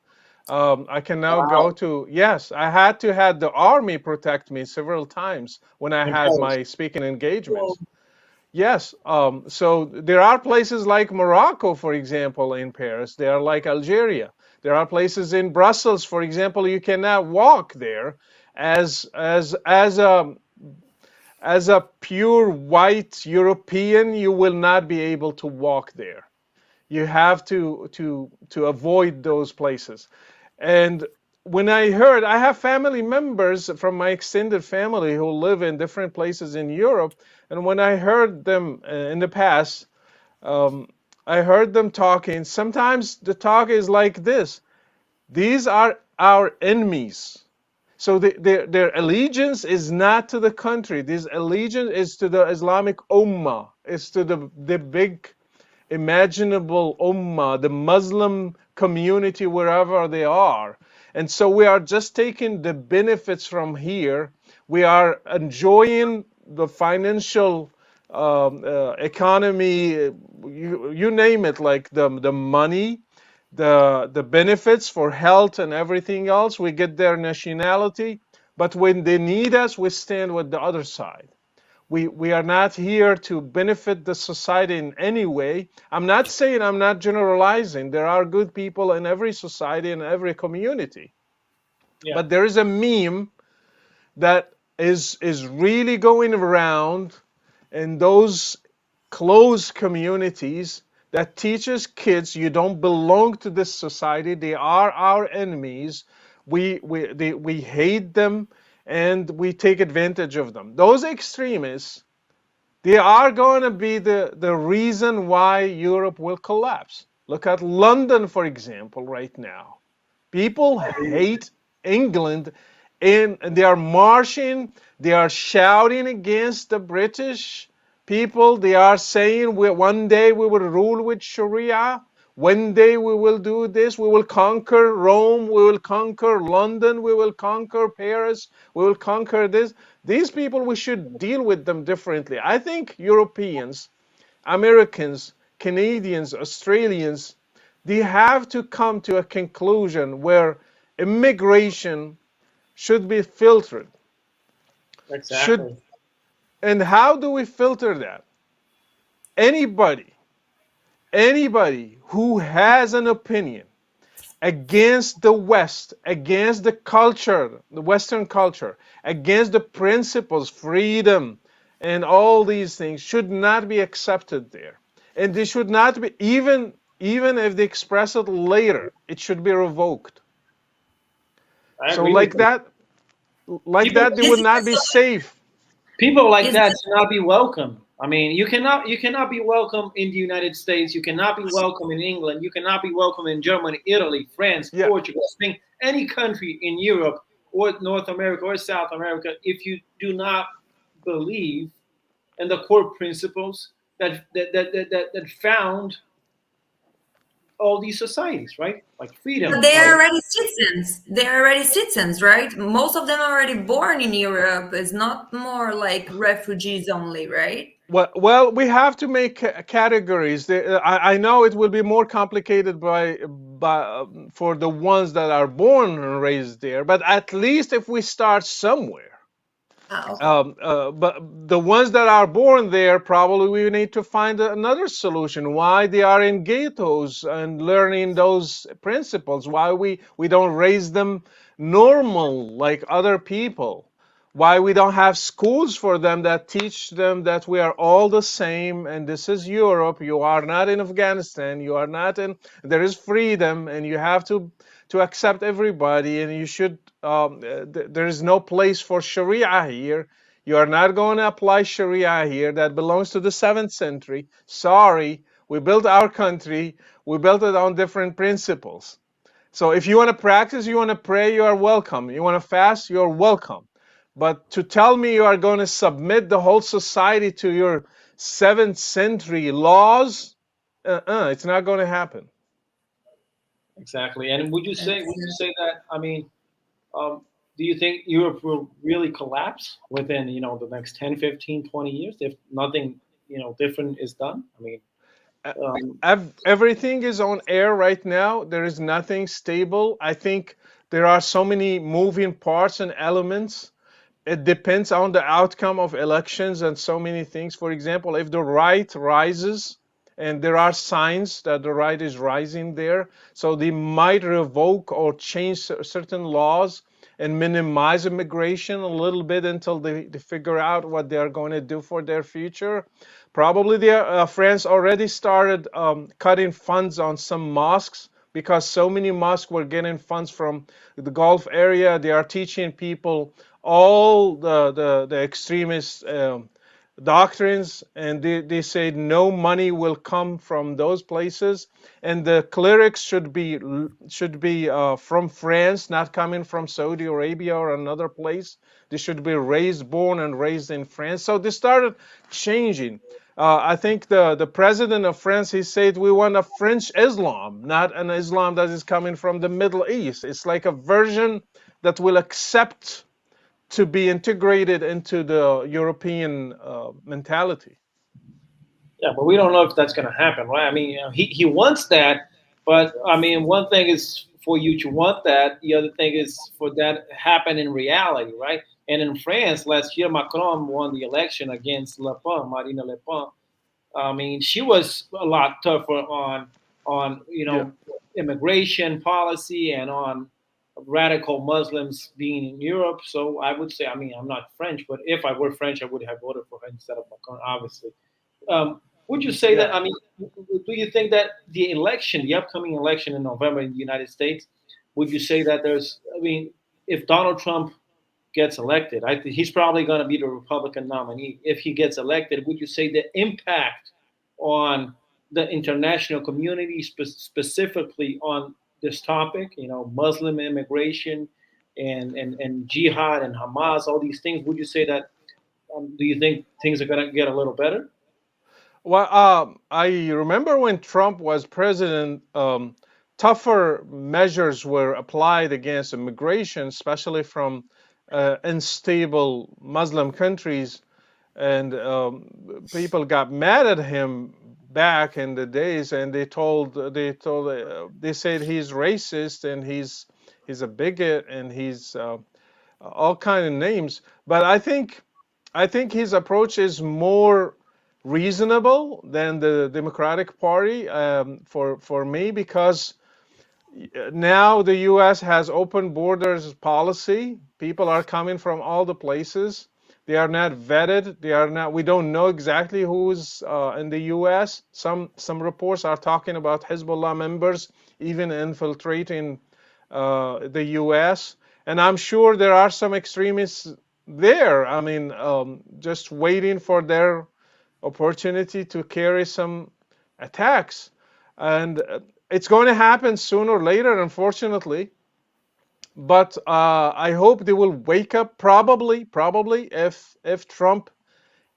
I can now go Wow. to, yes, I had to have the army protect me several times when I In had Paris. my speaking engagements. Yes, so there are places like Morocco, for example, in Paris. They are like Algeria. There are places in Brussels, for example, you cannot walk there as a pure white European. You will not be able to walk there. You have to avoid those places. And when I heard, I have family members from my extended family who live in different places in Europe, and when I heard them in the past, um, I heard them talking. Sometimes the talk is like this: these are our enemies. So their allegiance is not to the country. This allegiance is to the Islamic Ummah. It's to the big imaginable ummah, the Muslim community, wherever they are. And so we are just taking the benefits from here. We are enjoying the financial economy, you name it, like the money, the benefits for health and everything else. We get their nationality. But when they need us, we stand with the other side. We are not here to benefit the society in any way. I'm not saying, I'm not generalizing. There are good people in every society and every community. Yeah. But there is a meme that is really going around in those close communities that teaches kids you don't belong to this society. They are our enemies. We hate them and we take advantage of them. Those extremists, they are going to be the reason why Europe will collapse. Look at London, for example, right now. People hate England and they are marching, they are shouting against the British people. They are saying one day we will rule with Sharia. One day we will do this. We will conquer Rome. We will conquer London. We will conquer Paris. We will conquer this. These people, we should deal with them differently. I think Europeans, Americans, Canadians, Australians, they have to come to a conclusion where immigration should be filtered. Should Exactly. and how do we filter that? Anybody, anybody who has an opinion against the West, against the culture, the Western culture, against the principles, freedom, and all these things should not be accepted there. And they should not be, even if they express it later, it should be revoked. I So agree with you. like People that, they this would is not be safe. people like is that should not be welcome. I mean, you cannot be welcome in the United States. You cannot be welcome in England. You cannot be welcome in Germany, Italy, France, Yeah, Portugal, Spain, any country in Europe or North America or South America if you do not believe in the core principles that found all these societies, right? Like But freedom, they are like already citizens. They are already citizens, right? Most of them are already born in Europe. It's not more like refugees only, right? Well, we have to make categories. I know it will be more complicated for the ones that are born and raised there, but at least if we start somewhere. Okay. But the ones that are born there, probably we need to find another solution. Why they are in ghettos and learning those principles? Why we don't raise them normal like other people? Why we don't have schools for them that teach them that we are all the same and this is Europe. You are not in Afghanistan. You are not in. There is freedom and you have to accept everybody and you should there is no place for Sharia here. You are not going to apply Sharia here. That belongs to the 7th century. Sorry, we built our country. We built it on different principles. So if you want to practice, you want to pray, you are welcome. You want to fast, you are welcome. But to tell me you are going to submit the whole society to your 7th century laws, it's not going to happen. Exactly. And would you say Yes. that? I mean, um, do you think Europe will really collapse within the next 10, 15, 20 years if nothing different is done? I mean, Uh, um, Everything is on air right now. There is nothing stable. I think there are so many moving parts and elements. It depends on the outcome of elections and so many things. For example, if the right rises, and there are signs that the right is rising there, so they might revoke or change certain laws and minimize immigration a little bit until they figure out what they are going to do for their future. Probably France already started cutting funds on some mosques because so many mosques were getting funds from the Gulf area. They are teaching people all the extremist doctrines, and they say no money will come from those places, and the clerics should be from France, not coming from Saudi Arabia or another place. They should be born and raised in France. So they started changing. I think the president of France, he said we want a French Islam, not an Islam that is coming from the Middle East. It's like a version that will accept to be integrated into the European mentality. yeah, but we don't know if that's going to happen, right? I mean, he wants that, but I mean, one thing is for you to want that. The other thing is for that to happen in reality, right? And in France last year, Macron won the election against Le Pen, Marine Le Pen. I mean, she was a lot tougher on Yeah. immigration policy and on radical Muslims being in Europe. So I would say, I mean, I'm not French, but if I were French, I would have voted for her instead of Macron, obviously. Would you say Yeah. that? I mean, do you think that the election, the upcoming election in November in the United States, would you say that there's? I mean, if Donald Trump gets elected, I think he's probably going to be the Republican nominee. If he gets elected, would you say the impact on the international community, specifically on this topic, Muslim immigration and jihad and Hamas, all these things, would you say that? Do you think things are going to get a little better? Well, I remember when Trump was president, tougher measures were applied against immigration, especially from unstable Muslim countries, and people got mad at him back in the days, and they said he's racist and he's a bigot and he's all kind of names. But I think his approach is more reasonable than the Democratic Party for me, because now the U.S. has open borders policy. People are coming from all the places. They are not vetted. They are not. We don't know exactly who's in the U.S. Some reports are talking about Hezbollah members even infiltrating the U.S. And I'm sure there are some extremists there. I mean, just waiting for their opportunity to carry some attacks, and it's going to happen sooner or later, unfortunately. But I hope they will wake up. Probably, if Trump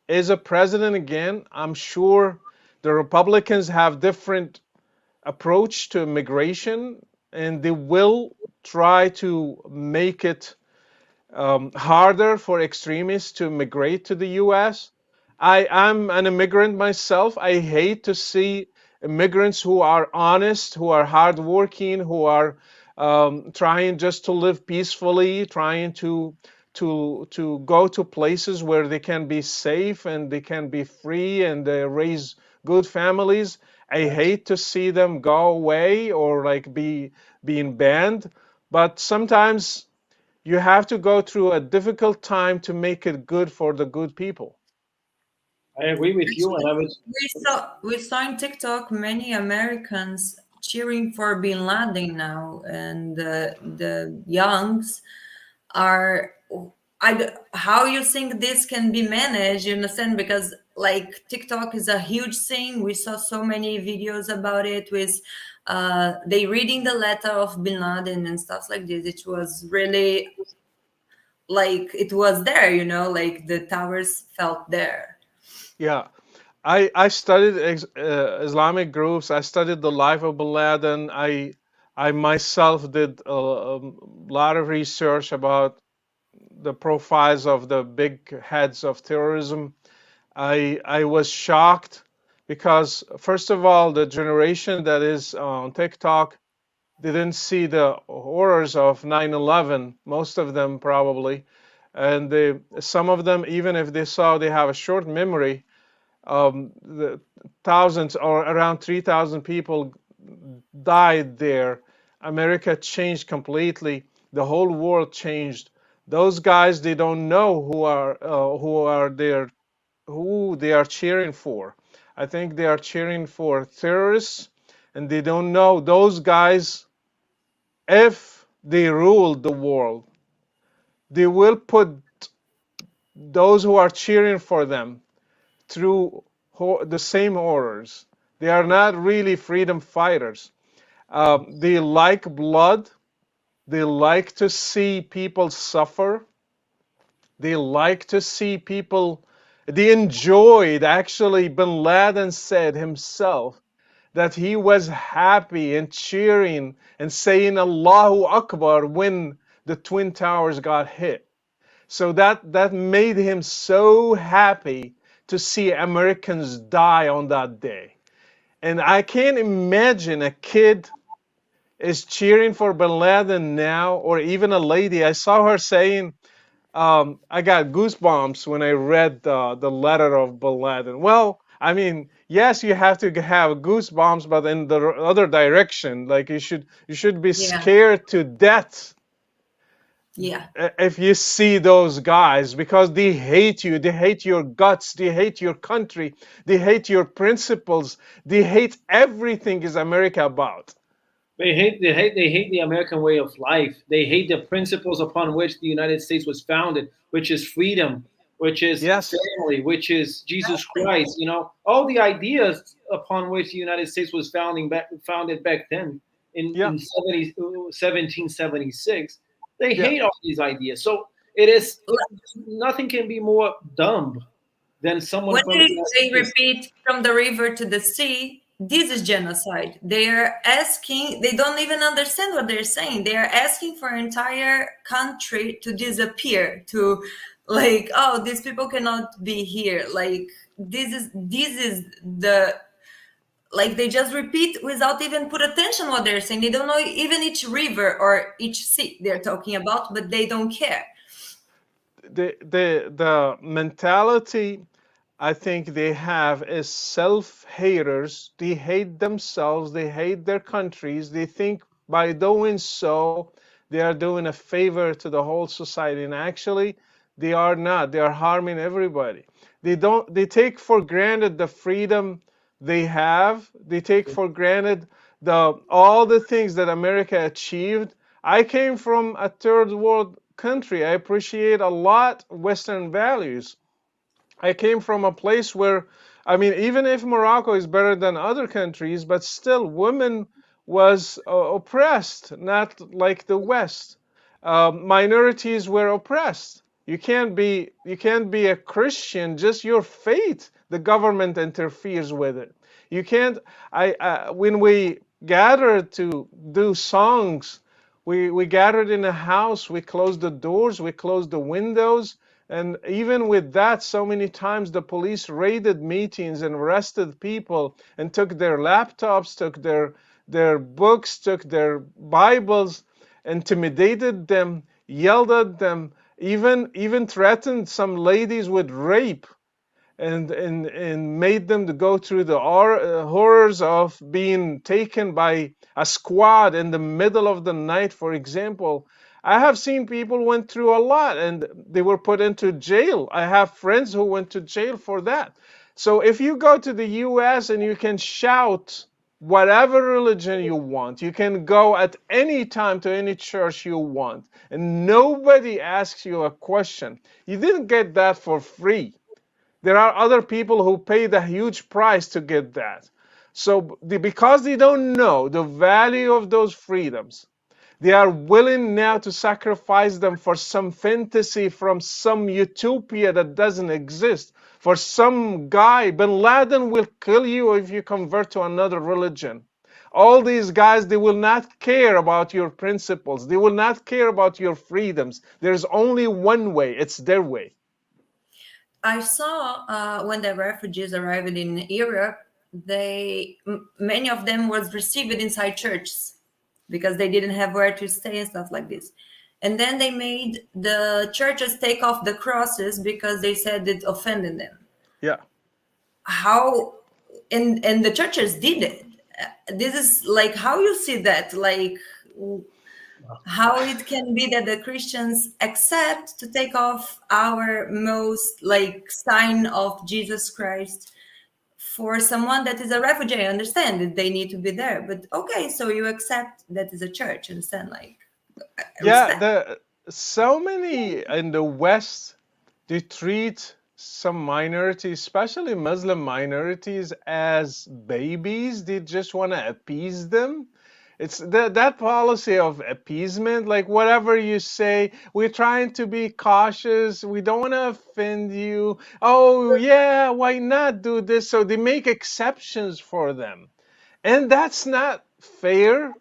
is a president again, I'm sure the Republicans have different approach to immigration, and they will try to make it harder for extremists to migrate to the U.S. I'm an immigrant myself. I hate to see immigrants who are honest, who are hardworking, who are trying just to live peacefully, trying to go to places where they can be safe and they can be free and they raise good families. I Yes. hate to see them go away or like be being banned. But sometimes you have to go through a difficult time to make it good for the good people. I agree with you, and Actually, I was. we saw in TikTok many Americans cheering for Bin Laden now, and the youngs are. How you think this can be managed? You understand? Because like TikTok is a huge thing. We saw so many videos about it with they reading the letter of Bin Laden and stuff like this. It was really like it was there, like the towers felt there. Yeah, I studied Islamic groups. I studied the life of Bin Laden. I myself did a lot of research about the profiles of the big heads of terrorism. I was shocked because first of all, the generation that is on TikTok didn't see the horrors of 9/11. Most of them probably, and some of them, even if they saw, they have a short memory. The thousands or around 3,000 people died there. America changed completely. The whole world changed. Those guys, they don't know who they are cheering for. I think they are cheering for terrorists, and they don't know those guys. If they ruled the world, they will put those who are cheering for them through the same horrors. They are not really freedom fighters. They like blood. They like to see people suffer. They like to see people. They enjoyed, actually, Bin Laden said himself that he was happy and cheering and saying Allahu Akbar when the Twin Towers got hit. So that made him so happy to see Americans die on that day. And I can't imagine a kid is cheering for Bin Laden now, or even a lady. I saw her saying, I got goosebumps when I read the letter of Bin Laden. Well, I mean, yes, you have to have goosebumps, but in the other direction, like you should be Yeah, scared to death yeah. if you see those guys because they hate you, they hate your guts, they hate your country, they hate your principles, they hate everything is America about. They hate the American way of life. They hate the principles upon which the United States was founded, which is freedom, which is Yes. family, which is Jesus Exactly. Christ. All the ideas upon which the United States was founded back then Yeah. in 1776. They Yeah. hate all these ideas. So nothing can be more dumb than someone When from the United they States. repeat from the river to the sea, this is genocide. They are asking, they don't even understand what they're saying. They are asking for an entire country to disappear, to like, oh, these people cannot be here. Like this is the like they just repeat without even put attention what they're saying. They don't know even each river or each sea they're talking about, but they don't care. The mentality I think they have is self-haters. They hate themselves, they hate their countries. They think by doing so they are doing a favor to the whole society, and actually they are not. They are harming everybody. They take for granted the freedom they have. They take for granted the all the things that America achieved. I came from a third world country. I appreciate a lot Western values. I came from a place where, I mean, even if Morocco is better than other countries, but still women was oppressed, not like the West. Minorities were oppressed. You can't be a Christian, just your faith. The government interferes with it. You can't. When we gathered to do songs, we gathered in a house. We closed the doors. We closed the windows And even with that, so many times the police raided meetings and arrested people and took their laptops, took their books, took their Bibles, intimidated them, yelled at them, even threatened some ladies with rape, and made them to go through the horrors of being taken by a squad in the middle of the night, for example. I have seen people went through a lot and they were put into jail. I have friends who went to jail for that. So if you go to the US and you can shout whatever religion you want, you can go at any time to any church you want, and nobody asks you a question. You didn't get that for free. There are other people who paid a huge price to get that. So because they don't know the value of those freedoms, they are willing now to sacrifice them for some fantasy from some utopia that doesn't exist. For some guy, Bin Laden will kill you if you convert to another religion. All these guys, they will not care about your principles. They will not care about your freedoms. There's only one way. It's their way. I saw when the refugees arrived in Europe, many of them was received inside churches because they didn't have where to stay and stuff like this. And then they made the churches take off the crosses because they said it offended them. Yeah. How and the churches did it. This is like how you see that, like how it can be that the Christians accept to take off our most like sign of Jesus Christ for someone that is a refugee. I understand that they need to be there, but okay, so you accept that is a church, understand? Like, yeah, so many in the West, they treat some minorities, especially Muslim minorities, as babies. They just want to appease them. It's that policy of appeasement, like whatever you say, we're trying to be cautious, we don't want to offend you. Oh, yeah, why not do this? So they make exceptions for them. And that's not fair.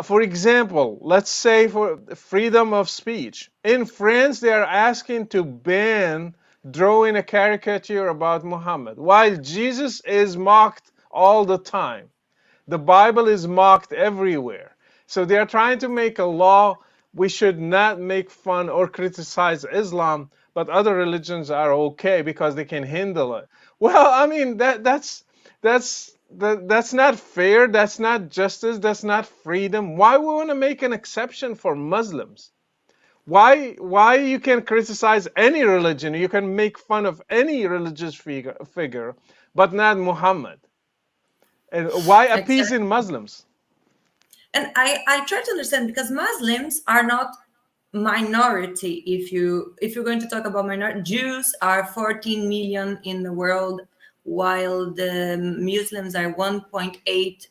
For example, let's say for freedom of speech. In France, they are asking to ban drawing a caricature about Muhammad, while Jesus is mocked all the time. The Bible is mocked everywhere. So they are trying to make a law. We should not make fun or criticize Islam, but other religions are okay because they can handle it. Well, I mean that's not fair. That's not justice. That's not freedom. Why we want to make an exception for Muslims? Why you can criticize any religion? You can make fun of any religious figure, but not Muhammad. And why appeasing exactly. Muslims? And I try to understand because Muslims are not minority. If you're going to talk about minority, Jews are 14 million in the world, while the Muslims are 1.8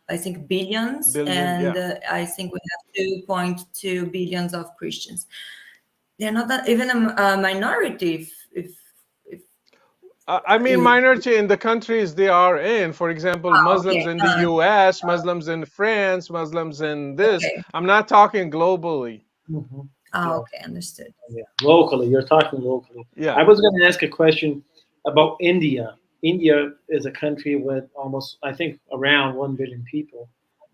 I think billions, Billion, and yeah. I think we have 2.2 billions of Christians. They're not that, even a minority. If I mean, you, minority in the countries they are in. For example, Muslims okay, in the US, Muslims in France, Muslims in this. okay, I'm not talking globally. Mm-hmm. Yeah. okay, understood. Yeah. Locally, you're talking locally. Yeah. I was going to ask a question about India. India is a country with almost, I think, around 1 billion people.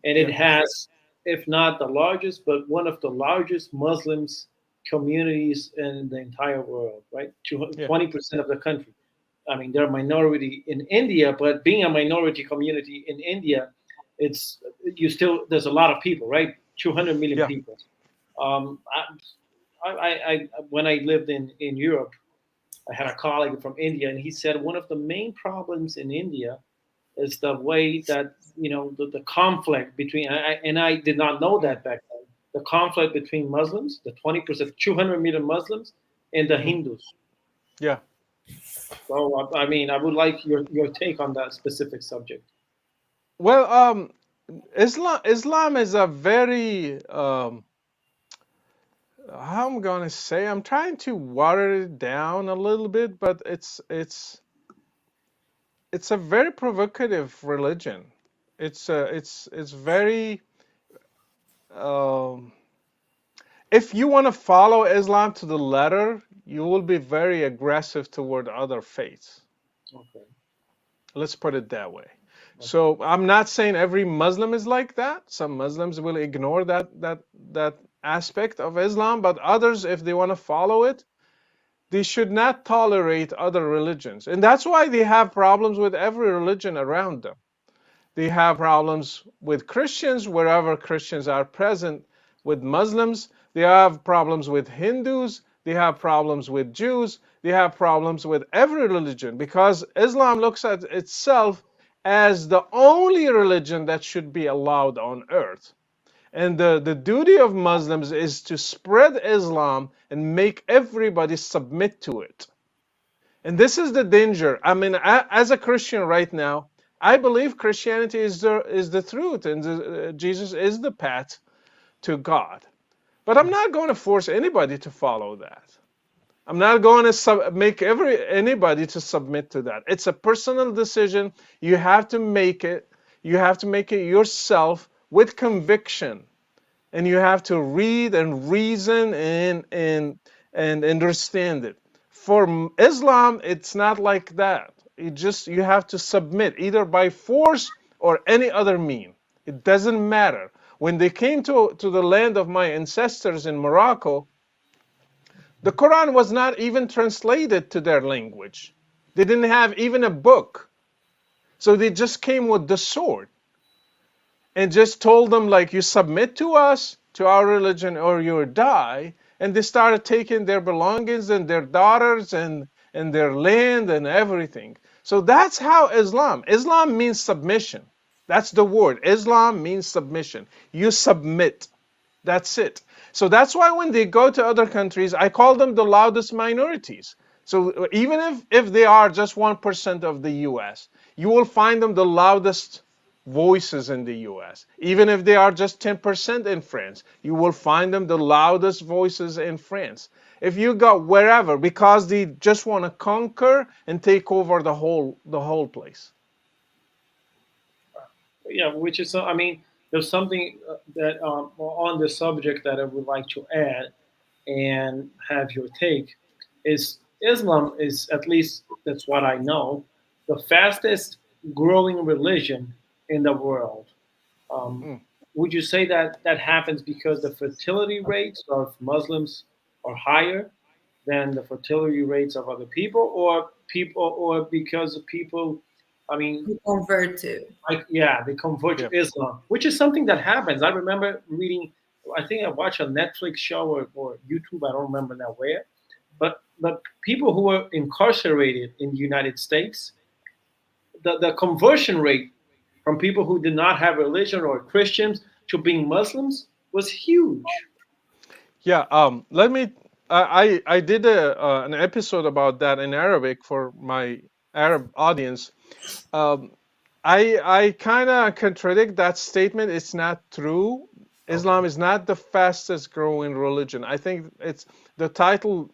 And it Yeah. has, if not the largest, but one of the largest Muslims communities in the entire world, right? Yeah. 20% of the country. I mean, they're a minority in India, but being a minority community in India, there's a lot of people, right? 200 million Yeah. people. Um, when I lived in Europe, I had a colleague from India, and he said one of the main problems in India is the way that the conflict between, and I did not know that back then, the conflict between Muslims, the 20%, 200 million Muslims, and the Hindus. Yeah. So I mean, I would like your take on that specific subject. Well, Islam is a very how I'm gonna say, I'm trying to water it down a little bit, but it's a very provocative religion. It's very um, if you want to follow Islam to the letter, you will be very aggressive toward other faiths. Okay. Let's put it that way. So I'm not saying every Muslim is like that. Some Muslims will ignore that aspect of Islam, but others, if they want to follow it, they should not tolerate other religions. And that's why they have problems with every religion around them. They have problems with Christians wherever Christians are present, with Muslims. They have problems with Hindus. They have problems with Jews. They have problems with every religion because Islam looks at itself as the only religion that should be allowed on earth. And the duty of Muslims is to spread Islam and make everybody submit to it. And this is the danger. I mean, as a Christian right now, I believe Christianity is the truth, and Jesus is the path to God. But I'm not going to force anybody to follow that. I'm not going to make anybody to submit to that. It's a personal decision. You have to make it. You have to make it yourself with conviction, and you have to read and reason and understand it. For Islam, it's not like that. You have to submit either by force or any other mean. It doesn't matter. When they came to the land of my ancestors in Morocco, the Quran was not even translated to their language. They didn't have even a book. So they just came with the sword and just told them, like, you submit to us, to our religion, or you die. And they started taking their belongings and their daughters and their land and everything. So that's how Islam means submission. That's the word. Islam means submission. You submit. That's it. So that's why when they go to other countries, I call them the loudest minorities. So even if they are just 1% of the US, you will find them the loudest voices in the US. Even if they are just 10% in France, you will find them the loudest voices in France. If you go wherever, because they just want to conquer and take over the whole place. Yeah, which is, I mean, there's something that on the subject that I would like to add and have your take is Islam is, at least that's what I know, the fastest growing religion in the world. Um, would you say that that happens because the fertility rates of Muslims are higher than the fertility rates of other people, or because of people? I mean, You convert to. like, yeah, they convert to Islam, which is something that happens. I remember reading. I think I watched a Netflix show or YouTube. I don't remember now where, but people who were incarcerated in the United States, the conversion rate from people who did not have religion or Christians to being Muslims was huge. Yeah, let me. I did an episode about that in Arabic for my Arab audience. Um, I kind of contradict that statement. It's not true. Islam Okay. is not the fastest growing religion. I think it's the title.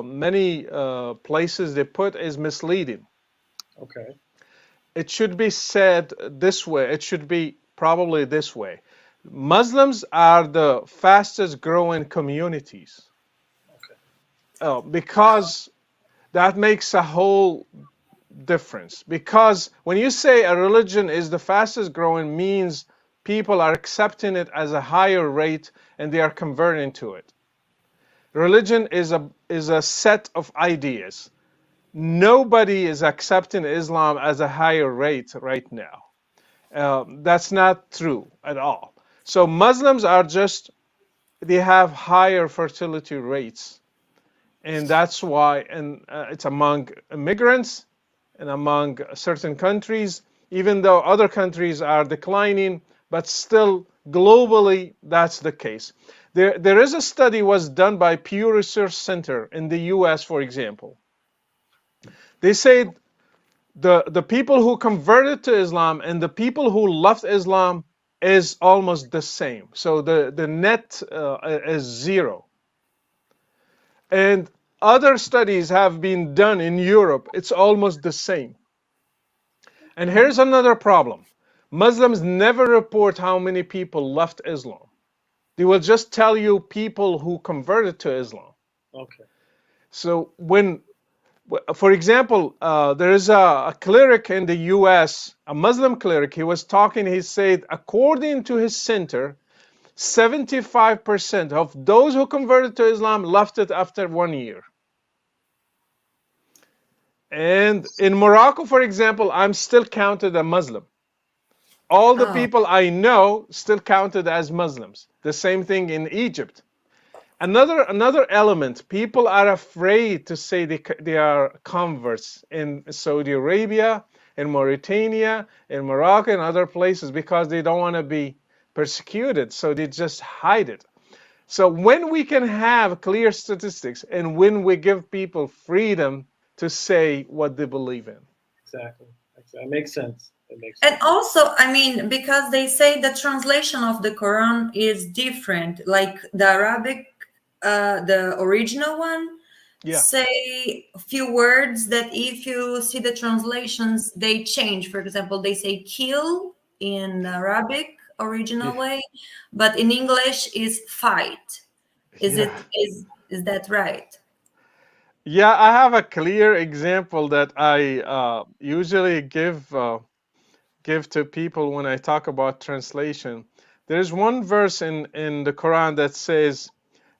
Many places they put is misleading. Okay. It should be said this way. It should be probably this way. Muslims are the fastest growing communities Okay. because that makes a whole difference. Because when you say a religion is the fastest growing, means people are accepting it as a higher rate and they are converting to it. Religion is a set of ideas. Nobody is accepting Islam as a higher rate right now. That's not true at all. So Muslims are just, they have higher fertility rates. And that's why, and it's among immigrants and among certain countries, even though other countries are declining, but still globally that's the case. There is a study was done by Pew Research Center in the US, for example. They say the people who converted to Islam and the people who left Islam is almost the same. So the net is zero. And other studies have been done in Europe. It's almost the same. And here's another problem. Muslims never report how many people left Islam. They will just tell you people who converted to Islam. Okay. So when, for example, there is a cleric in the U.S., a Muslim cleric. He was talking. He said, according to his center, 75% of those who converted to Islam left it after 1 year. And in Morocco, for example, I'm still counted a Muslim. All the Oh, people I know still counted as Muslims. The same thing in Egypt. Another element, people are afraid to say they are converts in Saudi Arabia, in Mauritania, in Morocco, and other places because they don't want to be persecuted, so they just hide it. So when we can have clear statistics and when we give people freedom to say what they believe in. Exactly. It makes sense. It makes and sense. also, I mean, because they say the translation of the Quran is different, like the Arabic, the original one, Yeah. say a few words that if you see the translations, they change. For example, they say kill in Arabic original Yeah. way, but in English is fight. Is Yeah. it is that right? Yeah, I have a clear example that I usually give to people when I talk about translation. There's one verse in the Quran that says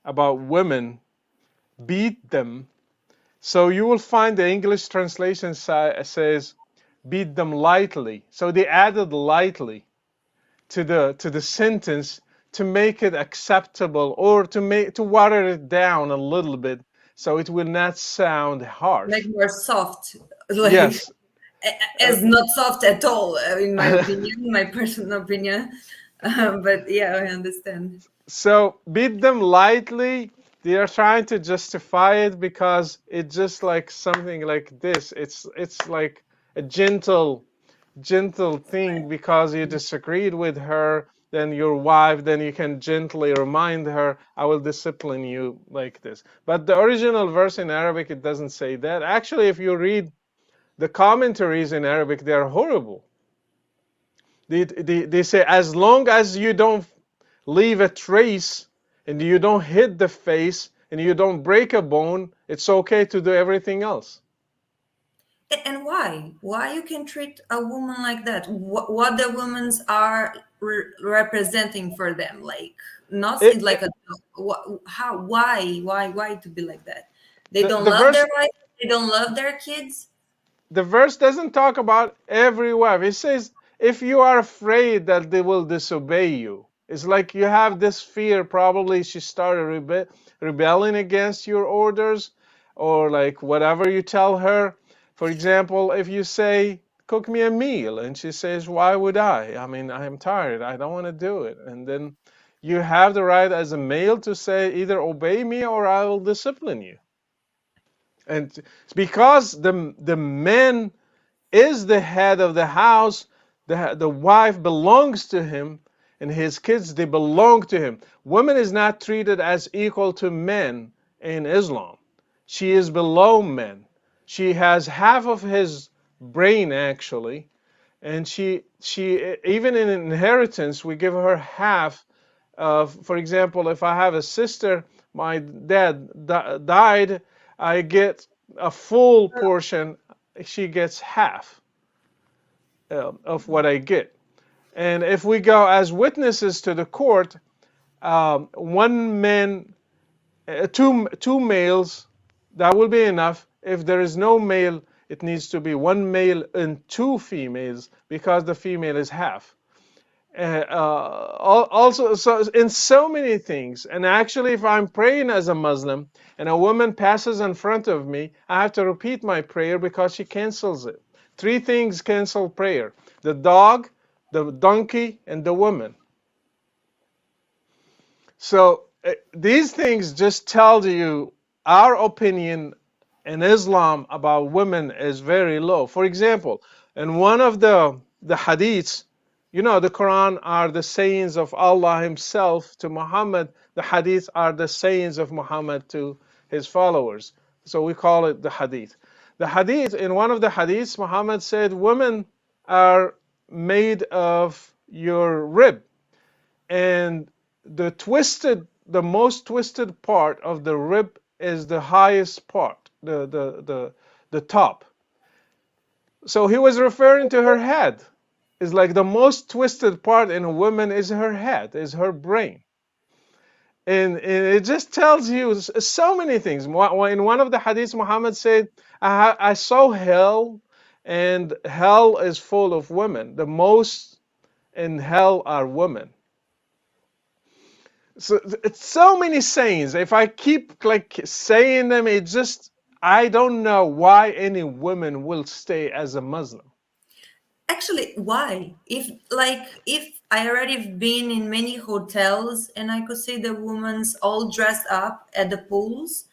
about women, beat them. So you will find the English translation says beat them lightly. So they added lightly to the sentence to make it acceptable or to water it down a little bit so it will not sound Like harsh. more soft, like Yes. is not soft at all, in my opinion, my personal opinion. But yeah, I understand. So beat them lightly. They are trying to justify it because it's just like something like this. It's like a gentle thing because you disagreed with her, then your wife, then you can gently remind her, I will discipline you like this. But the original verse in Arabic, it doesn't say that. Actually, if you read the commentaries in Arabic, they're horrible. They say, as long as you don't leave a trace and you don't hit the face and you don't break a bone, it's okay to do everything else. And why? Why you can treat a woman like that? What the women's are representing for them? Like not It, like it, a how? Why to be like that? They the, don't the love verse their wife. They don't love their kids. the verse doesn't talk about every wife. It says, if you are afraid that they will disobey you, it's like you have this fear. Probably she started rebelling against your orders, or like whatever you tell her. For example, if you say, cook me a meal, and she says, why would I? I mean, I am tired. I don't want to do it. And then you have the right as a male to say, either obey me or I will discipline you. And it's because the man is the head of the house. The wife belongs to him, and his kids, they belong to him. Woman is not treated as equal to men in Islam. She is below men. She has half of his brain actually, and she even in inheritance we give her half. For example, if I have a sister, my dad died, I get a full portion. She gets half of what I get. And if we go as witnesses to the court, one man, two males, that will be enough. If there is no male, it needs to be one male and two females because the female is half. Also, so in so many things, and actually, if I'm praying as a Muslim and a woman passes in front of me, I have to repeat my prayer because she cancels it. Three things cancel prayer: the dog, the donkey, and the woman. So these things just tell you our opinion in Islam about women is very low. For example, in one of the hadiths, you know, the Quran are the sayings of Allah Himself to Muhammad. The hadiths are the sayings of Muhammad to his followers. So we call it the hadith. The hadith, in one of the hadiths, Muhammad said, women are made of your rib. And the most twisted part of the rib is the highest part, the top. So he was referring to her head. It's like the most twisted part in a woman is her head, is her brain. And it just tells you so many things. In one of the hadiths, Muhammad said, I saw hell, and hell is full of women. The most in hell are women. So it's so many sayings. If I keep like saying them, it just, I don't know why any woman will stay as a Muslim. Actually, why? If I already been in many hotels and I could see the women's all dressed up at the pools,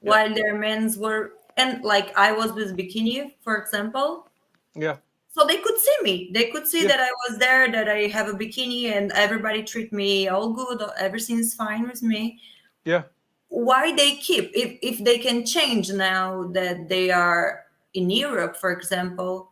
Yeah, while their men's were, and like I was with bikini, for example, yeah, so they could see me. They could see yeah, that I was there, that I have a bikini, and everybody treat me all good. Everything's fine with me. yeah. Why they keep, if they can change now that they are in Europe, for example,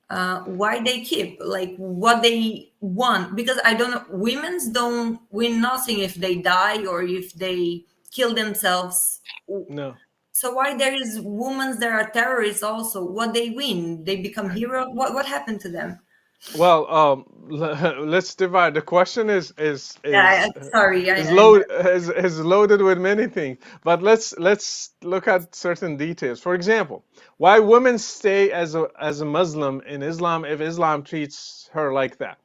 why they keep like what they want? Because I don't know, women's don't win nothing if they die or if they kill themselves. No. So why there is women that are terrorists also? What they win? They become hero? What happened to them? Well, let's divide. The question Yeah, sorry, is I loaded with many things. But let's look at certain details. For example, why women stay as a Muslim in Islam if Islam treats her like that?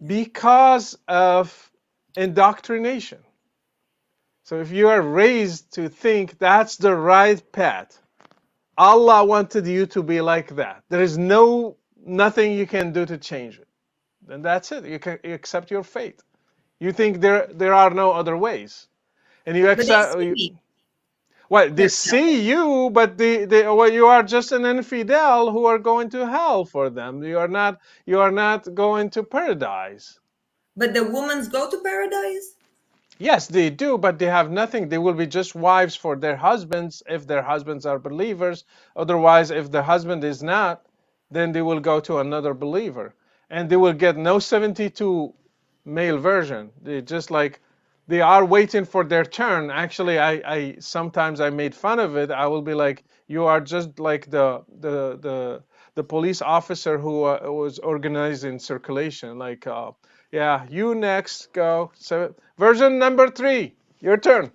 Because of indoctrination. So if you are raised to think that's the right path, Allah wanted you to be like that. There is nothing you can do to change it. Then that's it. You accept your fate. You think there are no other ways, and you but they accept. see me, Well, for they example. see you, but well, you are just an infidel who are going to hell for them. You are not going to paradise. But the women go to paradise. Yes, they do, but they have nothing. They will be just wives for their husbands if their husbands are believers. Otherwise, if the husband is not, then they will go to another believer. And they will get no 72 male version. They just like they are waiting for their turn. Actually, I sometimes I made fun of it. I will be like, you are just like the police officer who was organizing circulation. Like, yeah, you next, go. So version number 3, your turn.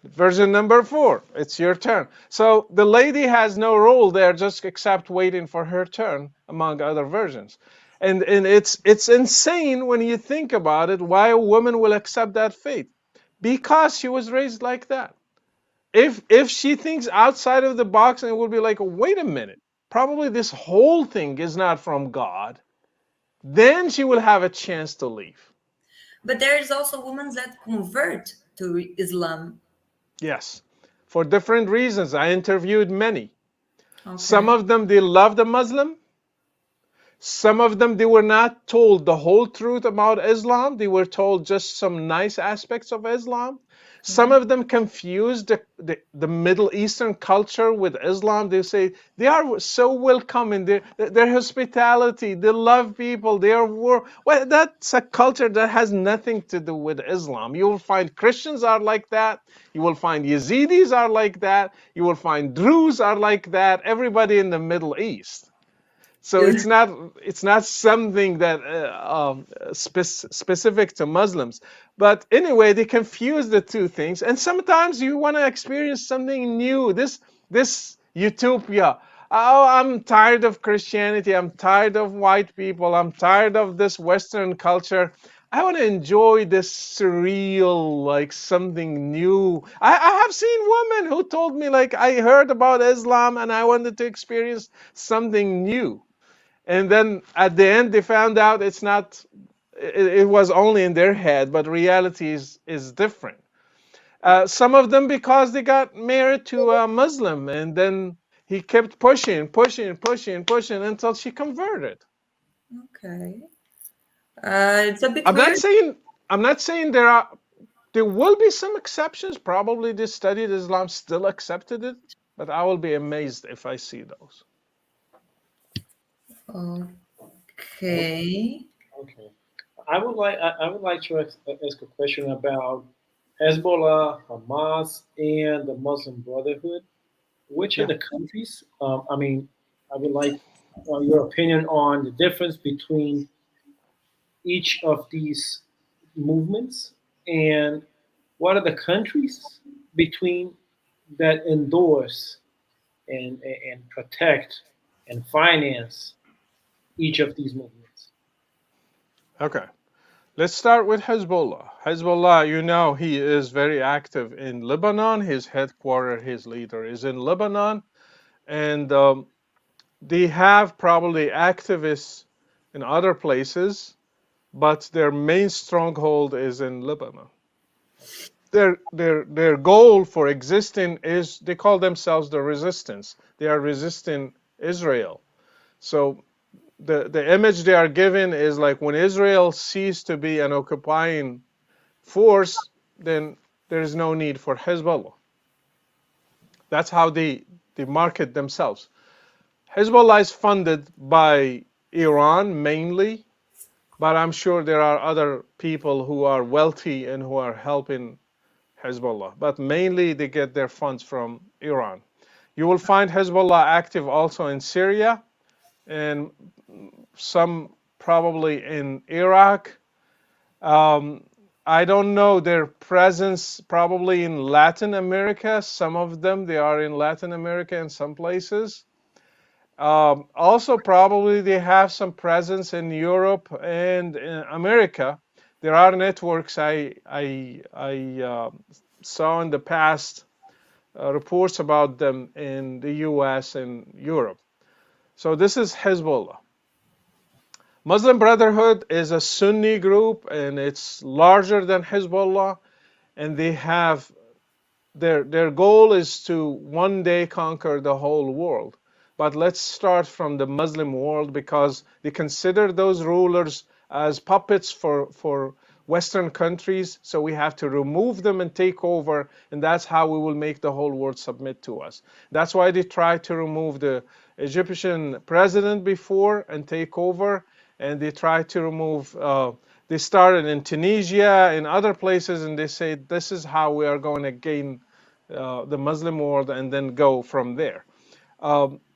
Version number 4, it's your turn. So the lady has no role there, just except waiting for her turn among other versions. And it's insane when you think about it, why a woman will accept that fate. Because she was raised like that. If she thinks outside of the box, and it will be like, wait a minute, probably this whole thing is not from God, then she will have a chance to leave. But there is also women that convert to Islam. Yes, for different reasons. I interviewed many. Some Okay. of them, they love the Muslim. Some of them, they were not told the whole truth about Islam. They were told just some nice aspects of Islam. Some Okay. of them confused the Middle Eastern culture with Islam. They say they are so welcoming, their hospitality, they love people, they are well, that's a culture that has nothing to do with Islam. You will find Christians are like that. You will find Yazidis are like that. You will find Druze are like that. Everybody in the Middle East. So Yeah. it's not something that specific to Muslims. But anyway, they confuse the two things, and sometimes you want to experience something new. This utopia. Oh, I'm tired of Christianity. I'm tired of white people. I'm tired of this Western culture. I want to enjoy this surreal, like something new. I have seen women who told me, like, I heard about Islam and I wanted to experience something new. And then at the end they found out it's not, it was only in their head, but reality is different. Some of them because they got married to a Muslim, and then he kept pushing until she converted. Okay. It's a bit i'm not weird. saying I'm not saying there will be some exceptions. Probably they studied Islam, still accepted it, but I will be amazed if I see those. Okay. Okay. I would like to ask a question about Hezbollah, Hamas, and the Muslim Brotherhood. Which are Yeah. the countries? I mean, I would like your opinion on the difference between each of these movements, and what are the countries between that endorse and protect and finance each of these movements. Okay. Let's start with Hezbollah. Hezbollah, you know, he is very active in Lebanon. His headquarters, his leader is in Lebanon. And they have probably activists in other places, but their main stronghold is in Lebanon. Their goal for existing is they call themselves the resistance. They are resisting Israel. So the image they are given is like when Israel ceased to be an occupying force, then there is no need for Hezbollah. That's how they market themselves. Hezbollah is funded by Iran mainly, but I'm sure there are other people who are wealthy and who are helping Hezbollah. But mainly they get their funds from Iran. You will find Hezbollah active also in Syria and some probably in Iraq. Um, I don't know their presence probably in Latin America. Some of them, they are in Latin America in some places. Also, probably they have some presence in Europe and in America. There are networks I saw in the past reports about them in the U.S. and Europe. So this is Hezbollah. Muslim Brotherhood is a Sunni group and it's larger than Hezbollah, and they have their goal is to one day conquer the whole world. But let's start from the Muslim world because they consider those rulers as puppets for Western countries. So we have to remove them and take over, and that's how we will make the whole world submit to us. That's why they tried to remove the Egyptian president before and take over, and they tried to remove. They started in Tunisia and other places, and they say this is how we are going to gain the Muslim world and then go from there.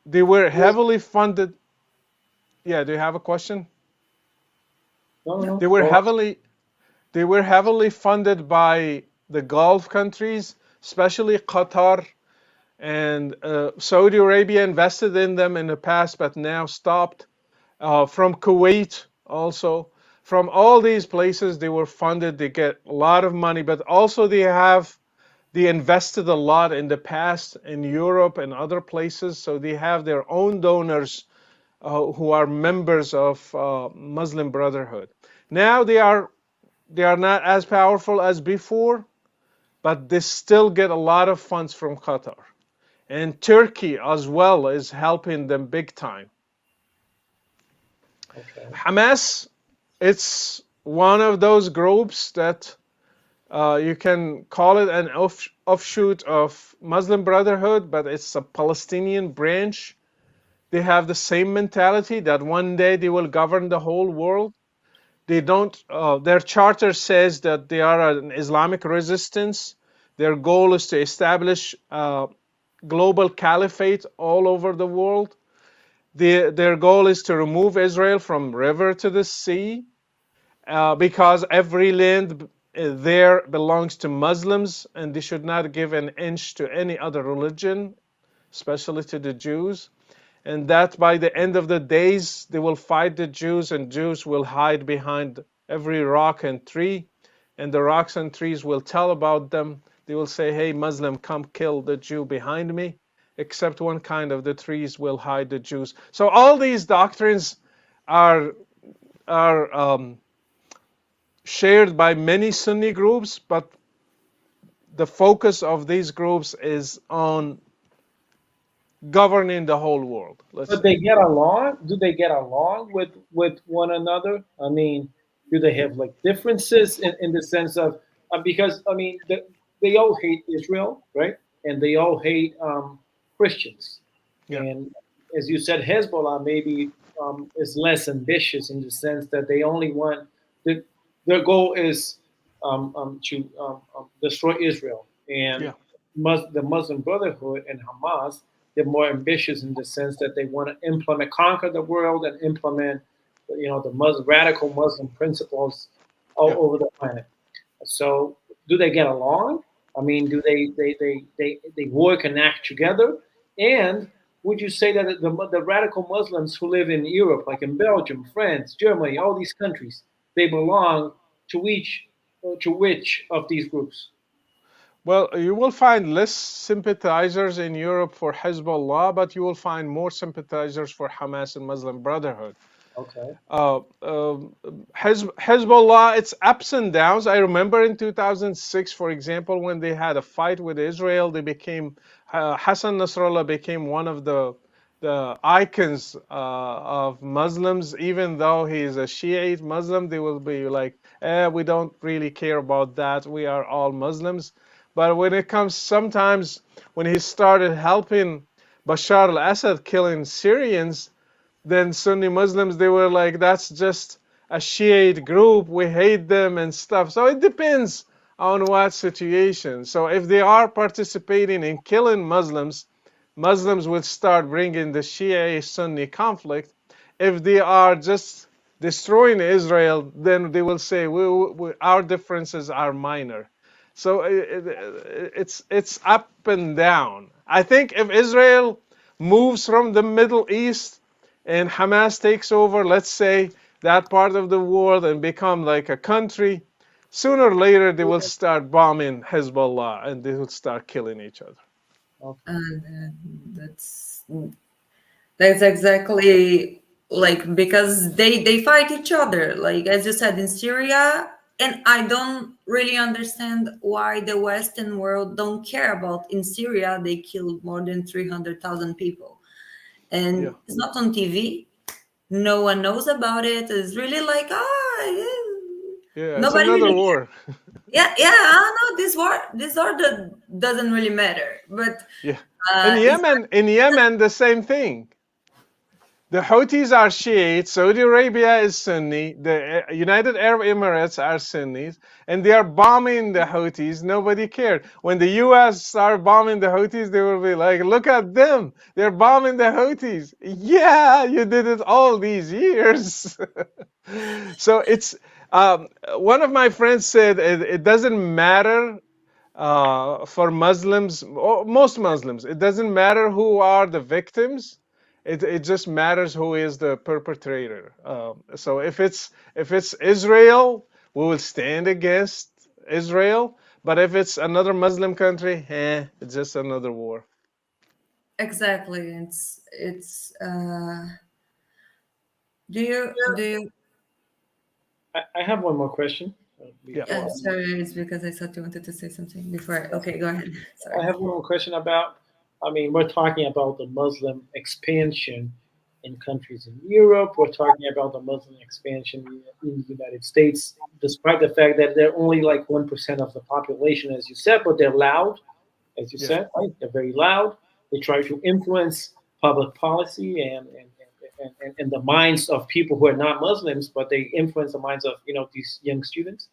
They were Well, heavily funded. Yeah, do you have a question? no, no, They no. were Go on. heavily they were heavily funded by the Gulf countries, especially Qatar and Saudi Arabia invested in them in the past, but now stopped. From Kuwait also. From all these places, they were funded. They get a lot of money, but also they invested a lot in the past in Europe and other places. So they have their own donors who are members of Muslim Brotherhood. Now they are not as powerful as before, but they still get a lot of funds from Qatar. And Turkey as well is helping them big time. Okay. Hamas, it's one of those groups that you can call it an offshoot of Muslim Brotherhood, but it's a Palestinian branch. They have the same mentality that one day they will govern the whole world. They don't. Their charter says that they are an Islamic resistance. Their goal is to establish global caliphate all over the world. Their goal is to remove Israel from river to the sea because every land there belongs to Muslims and they should not give an inch to any other religion, especially to the Jews. And that by the end of the days, they will fight the Jews and Jews will hide behind every rock and tree. And the rocks and trees will tell about them. They will say, hey, Muslim, come kill the Jew behind me. Except one kind of the trees will hide the Jews. So all these doctrines are are shared by many Sunni groups, but the focus of these groups is on governing the whole world, let's But say. they get along. Do they get along with one another? I mean, do they have like differences in the sense of because I mean they all hate Israel, right? And they all hate Christians. Yeah. And as you said, Hezbollah maybe is less ambitious in the sense that they only want their goal is to destroy Israel. And Yeah. The Muslim Brotherhood and Hamas, they're more ambitious in the sense that they want to conquer the world and implement, the radical Muslim principles all Yeah. over the planet. So, do they get along? I mean, do they work and act together? And would you say that the radical Muslims who live in Europe, like in Belgium, France, Germany, all these countries, they belong to which of these groups? Well, you will find less sympathizers in Europe for Hezbollah, but you will find more sympathizers for Hamas and Muslim Brotherhood. Okay. Hezbollah, it's ups and downs. I remember in 2006, for example, when they had a fight with Israel, they became Hassan Nasrallah became one of the icons of Muslims. Even though he is a Shiite Muslim, they will be like, we don't really care about that. We are all Muslims. But when it comes, sometimes when he started helping Bashar al-Assad killing Syrians, then Sunni Muslims, they were like, that's just a Shiite group, we hate them and stuff. So it depends on what situation. So if they are participating in killing Muslims, Muslims will start bringing the Shia Sunni conflict. If they are just destroying Israel, then they will say our differences are minor. So it's up and down. I think if Israel moves from the Middle East and Hamas takes over, let's say, that part of the world and become like a country, sooner or later they will start bombing Hezbollah and they will start killing each other. Okay. And that's exactly like because they fight each other, like as you said in Syria. And I don't really understand why the Western world don't care about. In Syria they killed more than 300,000 people, Yeah. and it's not on TV. No one knows about it. It's really like, Yeah, it's nobody another really. war. Yeah, I know this war that doesn't really matter. But Yeah. it's In Yemen, the same thing. The Houthis are Shiites, Saudi Arabia is Sunni, the United Arab Emirates are Sunnis, and they are bombing the Houthis. Nobody cared. When the US started bombing the Houthis, they will be like, look at them, they're bombing the Houthis. Yeah, you did it all these years. So it's, one of my friends said it doesn't matter for Muslims, or most Muslims, it doesn't matter who are the victims. It just matters who is the perpetrator. So if it's Israel, we will stand against Israel. But if it's another Muslim country, it's just another war. exactly. It's do you I have one more question. Yeah. Before sorry, it's because I thought you wanted to say something before. Okay, go ahead. I Sorry. have one more question about. I mean, we're talking about the Muslim expansion in countries in Europe. We're talking about the Muslim expansion in the United States, despite the fact that they're only like 1% of the population, as you said, but they're loud, as you Yeah. said, right? They're very loud. They try to influence public policy and the minds of people who are not Muslims, but they influence the minds of these young students.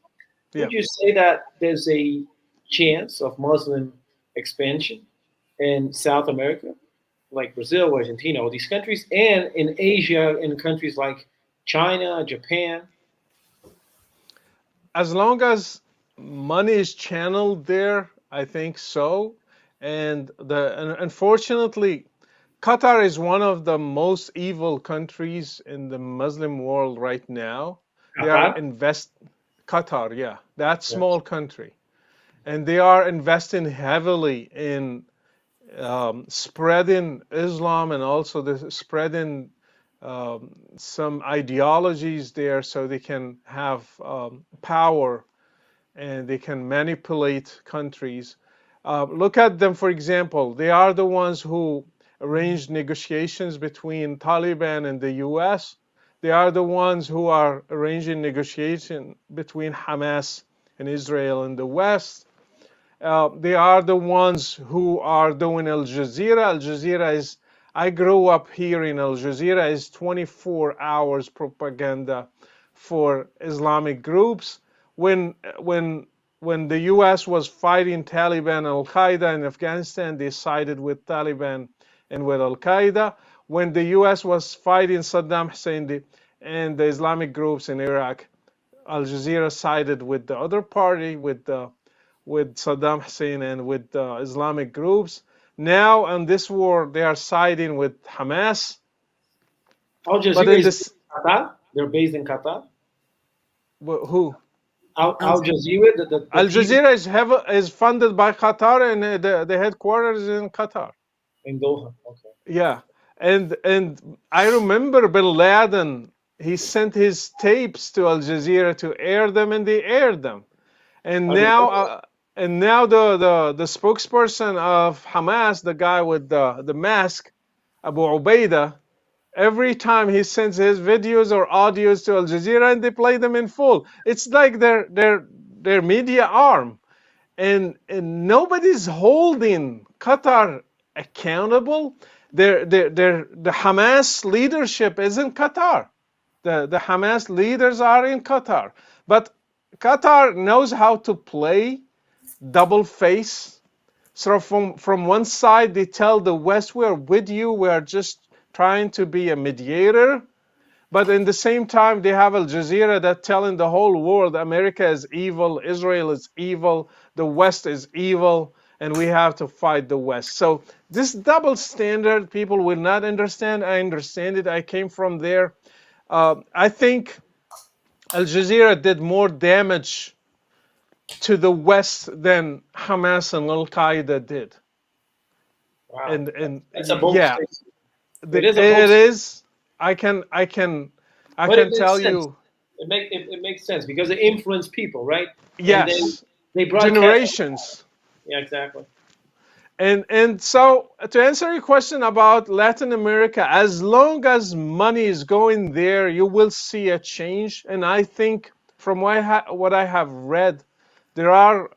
Yeah. Would you say that there's a chance of Muslim expansion in South America, like Brazil, Argentina, all these countries, and in Asia, in countries like China, Japan? As long as money is channeled there, I think so. And unfortunately, Qatar is one of the most evil countries in the Muslim world right now. They are Qatar? Qatar, yeah, that Yes. small country, and they are investing heavily in spreading Islam and also spreading some ideologies there, so they can have power and they can manipulate countries. Look at them, for example. They are the ones who arranged negotiations between Taliban and the US. They are the ones who are arranging negotiation between Hamas and Israel in the West. They are the ones who are doing Al Jazeera. Al Jazeera is, I grew up here in Al Jazeera, is 24 hours propaganda for Islamic groups. When the U.S. was fighting Taliban and Al-Qaeda in Afghanistan, they sided with Taliban and with Al-Qaeda. When the U.S. was fighting Saddam Hussein and the Islamic groups in Iraq, Al Jazeera sided with the other party, with Saddam Hussein and with Islamic groups. Now in this war, they are siding with Hamas. Al Jazeera is in Qatar. They're based in Qatar. Who? Al Jazeera. Al Jazeera is funded by Qatar, and the headquarters is in Qatar. In Doha. Okay. Yeah, and I remember Bin Laden. He sent his tapes to Al Jazeera to air them, and they aired them. And now the spokesperson of Hamas, the guy with the mask, Abu Ubaidah, every time he sends his videos or audios to Al Jazeera, and they play them in full. It's like their media arm, and nobody's holding Qatar accountable. The Hamas leadership is in Qatar. The Hamas leaders are in Qatar, but Qatar knows how to play double face. So from one side they tell the West, we're with you, we're just trying to be a mediator. But in the same time, they have Al Jazeera that telling the whole world America is evil, Israel is evil, the West is evil, and we have to fight the West. So this double standard, people will not understand. I understand it. I came from there. I think Al Jazeera did more damage to the West than Hamas and Al Qaeda did. Wow. And it's a bold statement. It is. I can tell you. It makes sense because they influence people, right? Yes. They generations. Yeah, exactly. And so to answer your question about Latin America, as long as money is going there, you will see a change. And I think from what I have read, there are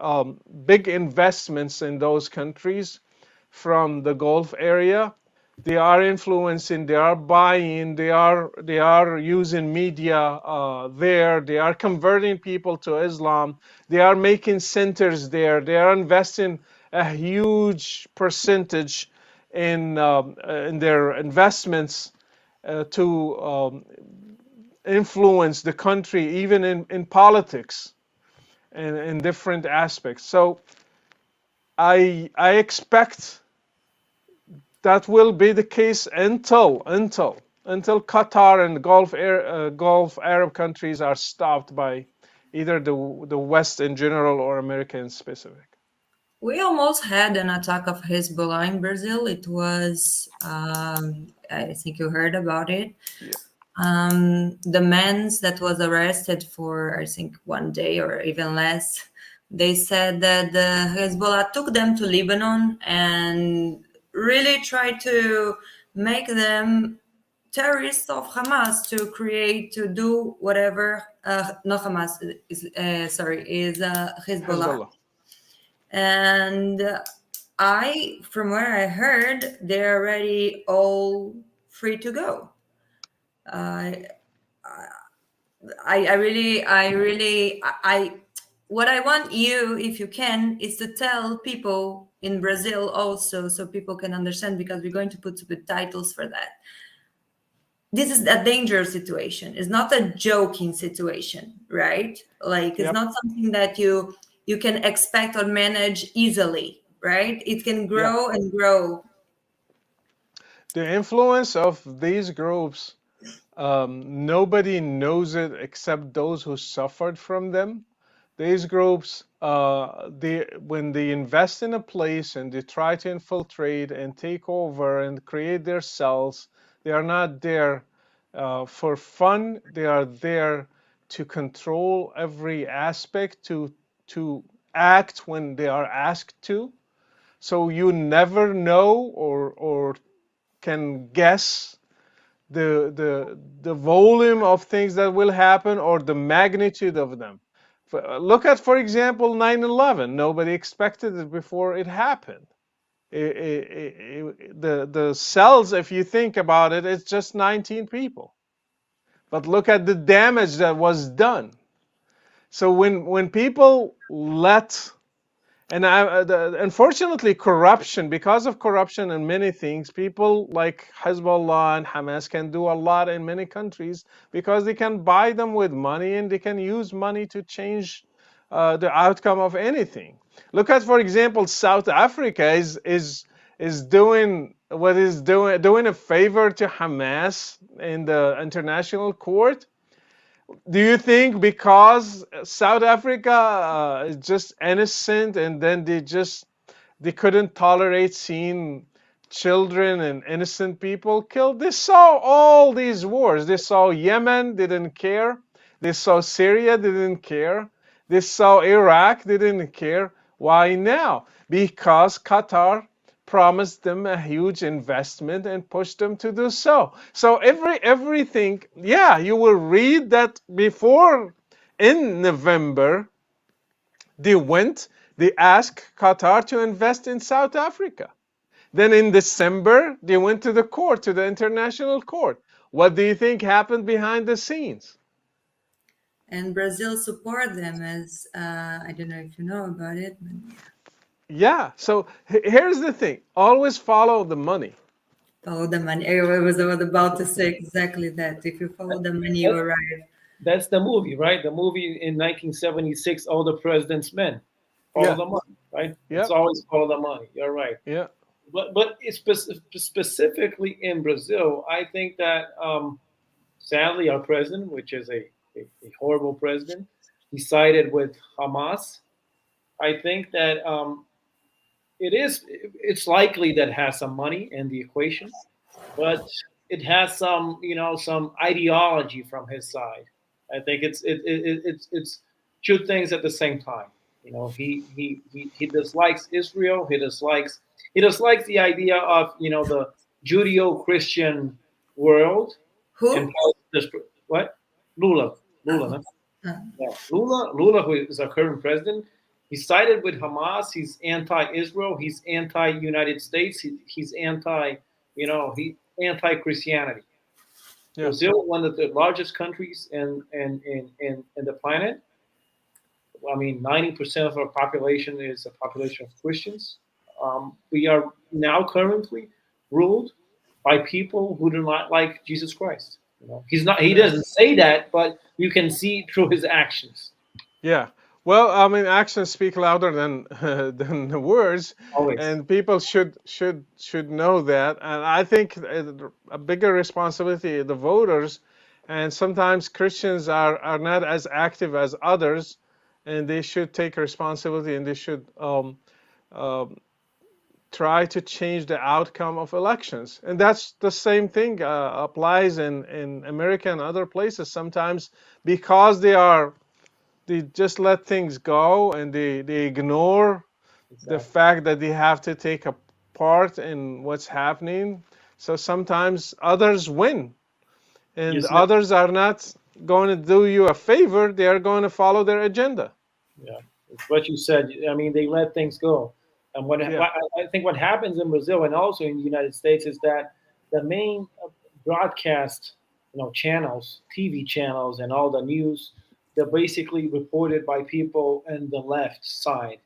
big investments in those countries from the Gulf area. They are influencing, they are buying, they are using media there, they are converting people to Islam, they are making centers there, they are investing a huge percentage in their investments to influence the country, even in politics and in different aspects. So I expect that will be the case until Qatar and Gulf Arab countries are stopped by either the West in general or America in specific. We almost had an attack of Hezbollah in Brazil. It was, I think you heard about it. Yeah. The man that was arrested for, I think, 1 day or even less, they said that the Hezbollah took them to Lebanon and really tried to make them terrorists of Hamas to do whatever, not Hamas, is Hezbollah. And from where I heard, they're already all free to go. What I want you, if you can, is to tell people in Brazil also, so people can understand, because we're going to put subtitles for that. This is a dangerous situation. It's not a joking situation, right? Like, it's not something that you can expect or manage easily, right? It can grow and grow. The influence of these groups, nobody knows it except those who suffered from them. These groups, when they invest in a place and they try to infiltrate and take over and create their cells, they are not there for fun. They are there to control every aspect, to act when they are asked to. So you never know or can guess the volume of things that will happen or the magnitude of them. Look at, for example, 9/11. Nobody expected it before it happened. The cells, if you think about it, it's just 19 people. but look at the damage that was done. So when people let and unfortunately, corruption, because of corruption and many things, people like Hezbollah and Hamas can do a lot in many countries because they can buy them with money and they can use money to change the outcome of anything. Look at, for example, South Africa is doing what is doing a favor to Hamas in the international court. Do you think because South Africa is just innocent and then they couldn't tolerate seeing children and innocent people killed? They saw all these wars. They saw Yemen, they didn't care. They saw Syria, they didn't care. They saw Iraq, they didn't care. Why now? Because Qatar promised them a huge investment and pushed them to do so. So everything, yeah, you will read that before in November they they asked Qatar to invest in South Africa. Then in December they went to the court, to the international court. What do you think happened behind the scenes? And Brazil support them as I don't know if you know about it, but Yeah, so here's the thing, always follow the money. follow the money. I was about to say exactly that. If you follow the money, you arrive. That's the movie, right? The movie in 1976, All the President's Men. Follow Yeah, the money, right? It's yeah, always follow the money. You're right. yeah, But it's specifically in Brazil, I think that sadly our president, which is a horrible president, he sided with Hamas. I think that it's likely that it has some money in the equation, but it has some some ideology from his side. I think it's two things at the same time. He dislikes Israel. He dislikes the idea of the Judeo-Christian world and Who? what Lula Lula. Oh, No? uh, Yeah. Lula, who is our current president, he sided with Hamas. He's anti-Israel. He's anti-United States. He's anti-Christianity. yeah. Brazil, one of the largest countries in the planet. I mean, 90% of our population is a population of Christians. We are now currently ruled by people who do not like Jesus Christ. He's not. He Yeah. doesn't say that, but you can see through his actions. Yeah. Well, I mean, actions speak louder than than the words, Always. and people should know that. And I think a bigger responsibility the voters, and sometimes Christians are not as active as others, and they should take responsibility and they should um, try to change the outcome of elections. And that's the same thing applies in America and other places. Sometimes because they just let things go and they ignore the Exactly. fact that they have to take a part in what's happening. So sometimes others win and Just let, others are not going to do you a favor, they are going to follow their agenda. yeah, it's what you said. I mean, they let things go. And Yeah, I think what happens in Brazil and also in the United States is that the main broadcast, channels, TV channels, and all the news, they're basically reported by people in the left side.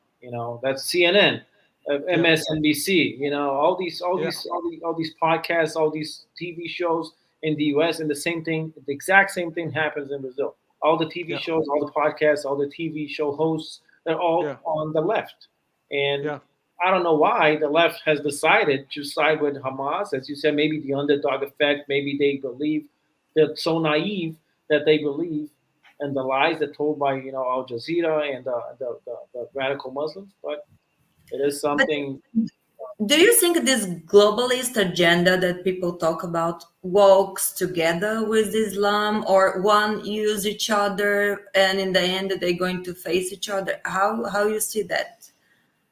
That's CNN, yeah, MSNBC. yeah, All these podcasts, all these TV shows in the U.S. and the exact same thing happens in Brazil. All the TV yeah, shows, all the podcasts, all the TV show hosts, they're all yeah, on the left. And yeah, I don't know why the left has decided to side with Hamas. As you said, maybe the underdog effect, maybe they're so naive that they believe in the lies that told by Al Jazeera and the radical Muslims. But it is but something. do you think this globalist agenda that people talk about walks together with Islam, or one use each other, and in the end they're going to face each other? How you see that?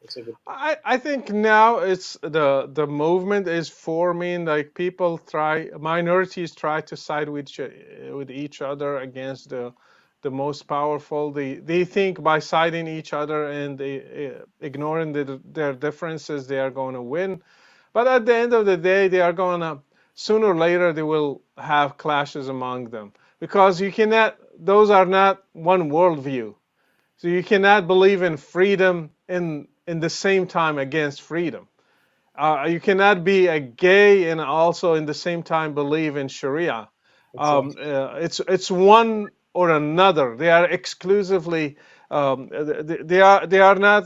It's a good. I think now it's the movement is forming, like people try, minorities try to side with each other against the most powerful. They think by siding each other and they ignoring their differences they are going to win. But at the end of the day they are going to, sooner or later they will have clashes among them. because you cannot. Those are not one worldview. So you cannot believe in freedom in the same time against freedom. You cannot be a gay and also in the same time believe in Sharia. Exactly. It's one or another. They are exclusively. They are not.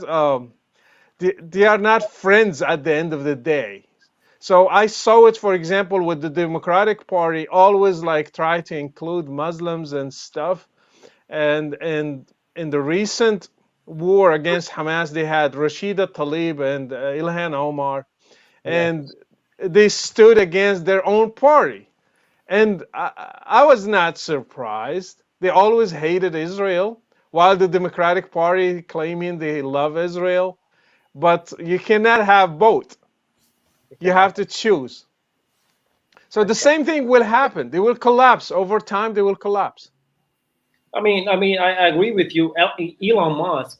They are not friends at the end of the day. So I saw it, for example, with the Democratic Party, always like try to include Muslims and stuff. And in the recent war against Hamas, they had Rashida Tlaib and Ilhan Omar, Yeah. and they stood against their own party. And I was not surprised. They always hated Israel, while the Democratic Party claiming they love Israel. But you cannot have both. You You cannot. have to choose. So the That's right. same thing will happen. They will collapse over time. They will collapse. I agree with you. Elon Musk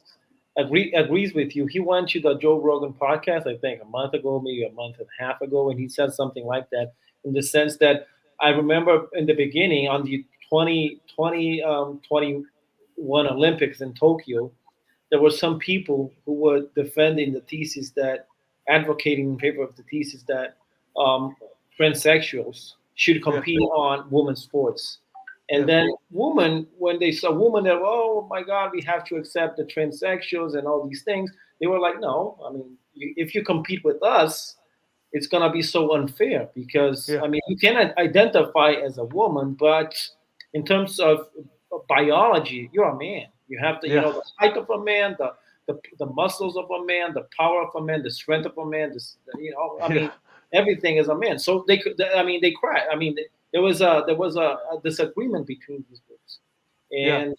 agrees with you. He went to the Joe Rogan podcast, I think, a month ago, maybe a month and a half ago, and he said something like that, in the sense that I remember in the beginning on the 2021 Olympics in Tokyo, there were some people who were defending the thesis that, advocating in favor of the thesis that um, transsexuals should Yeah, compete on women's sports. And yeah, then women, when they saw women, that, oh my God, we have to accept the transsexuals and all these things. They were like, no, I mean, if you compete with us, it's gonna be so unfair because yeah, I mean, you cannot identify as a woman, but in terms of biology, you're a man. You have the, yeah, the height of a man, the muscles of a man, the power of a man, the strength of a man. I yeah, mean, everything is a man. So they could. I mean, they cried. I mean, there was a disagreement between these groups, yeah.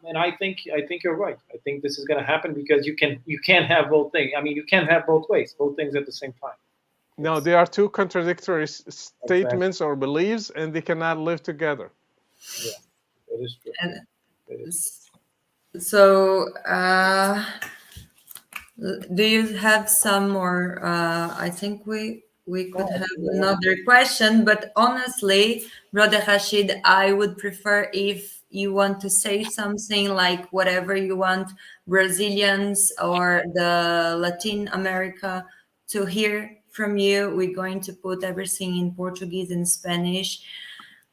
and I think you're right. I think this is going to happen because you can't have both things. I mean, you can't have both ways, both things at the same time. No, It's they are two contradictory exactly, statements or beliefs, and they cannot live together. yeah, it is true. And It is true. so, do you have some more? I think we could No, have yeah, another question, but honestly, Brother Rashid, I would prefer if you want to say something like whatever you want, Brazilians or the Latin America to hear from you. We're going to put everything in Portuguese and Spanish.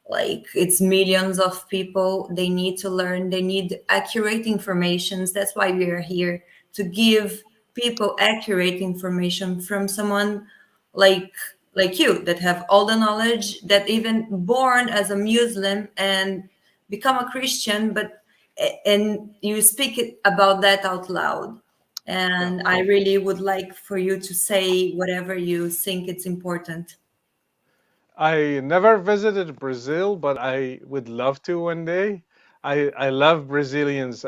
Like it's millions of people, they need to learn, they need accurate informations. That's why we are here, to give people accurate information from someone like like you, that have all the knowledge, that even born as a Muslim and become a Christian, but and you speak it about that out loud. Yeah. And I really would like for you to say whatever you think it's important. I never visited Brazil, but I would love to one day. I love Brazilians,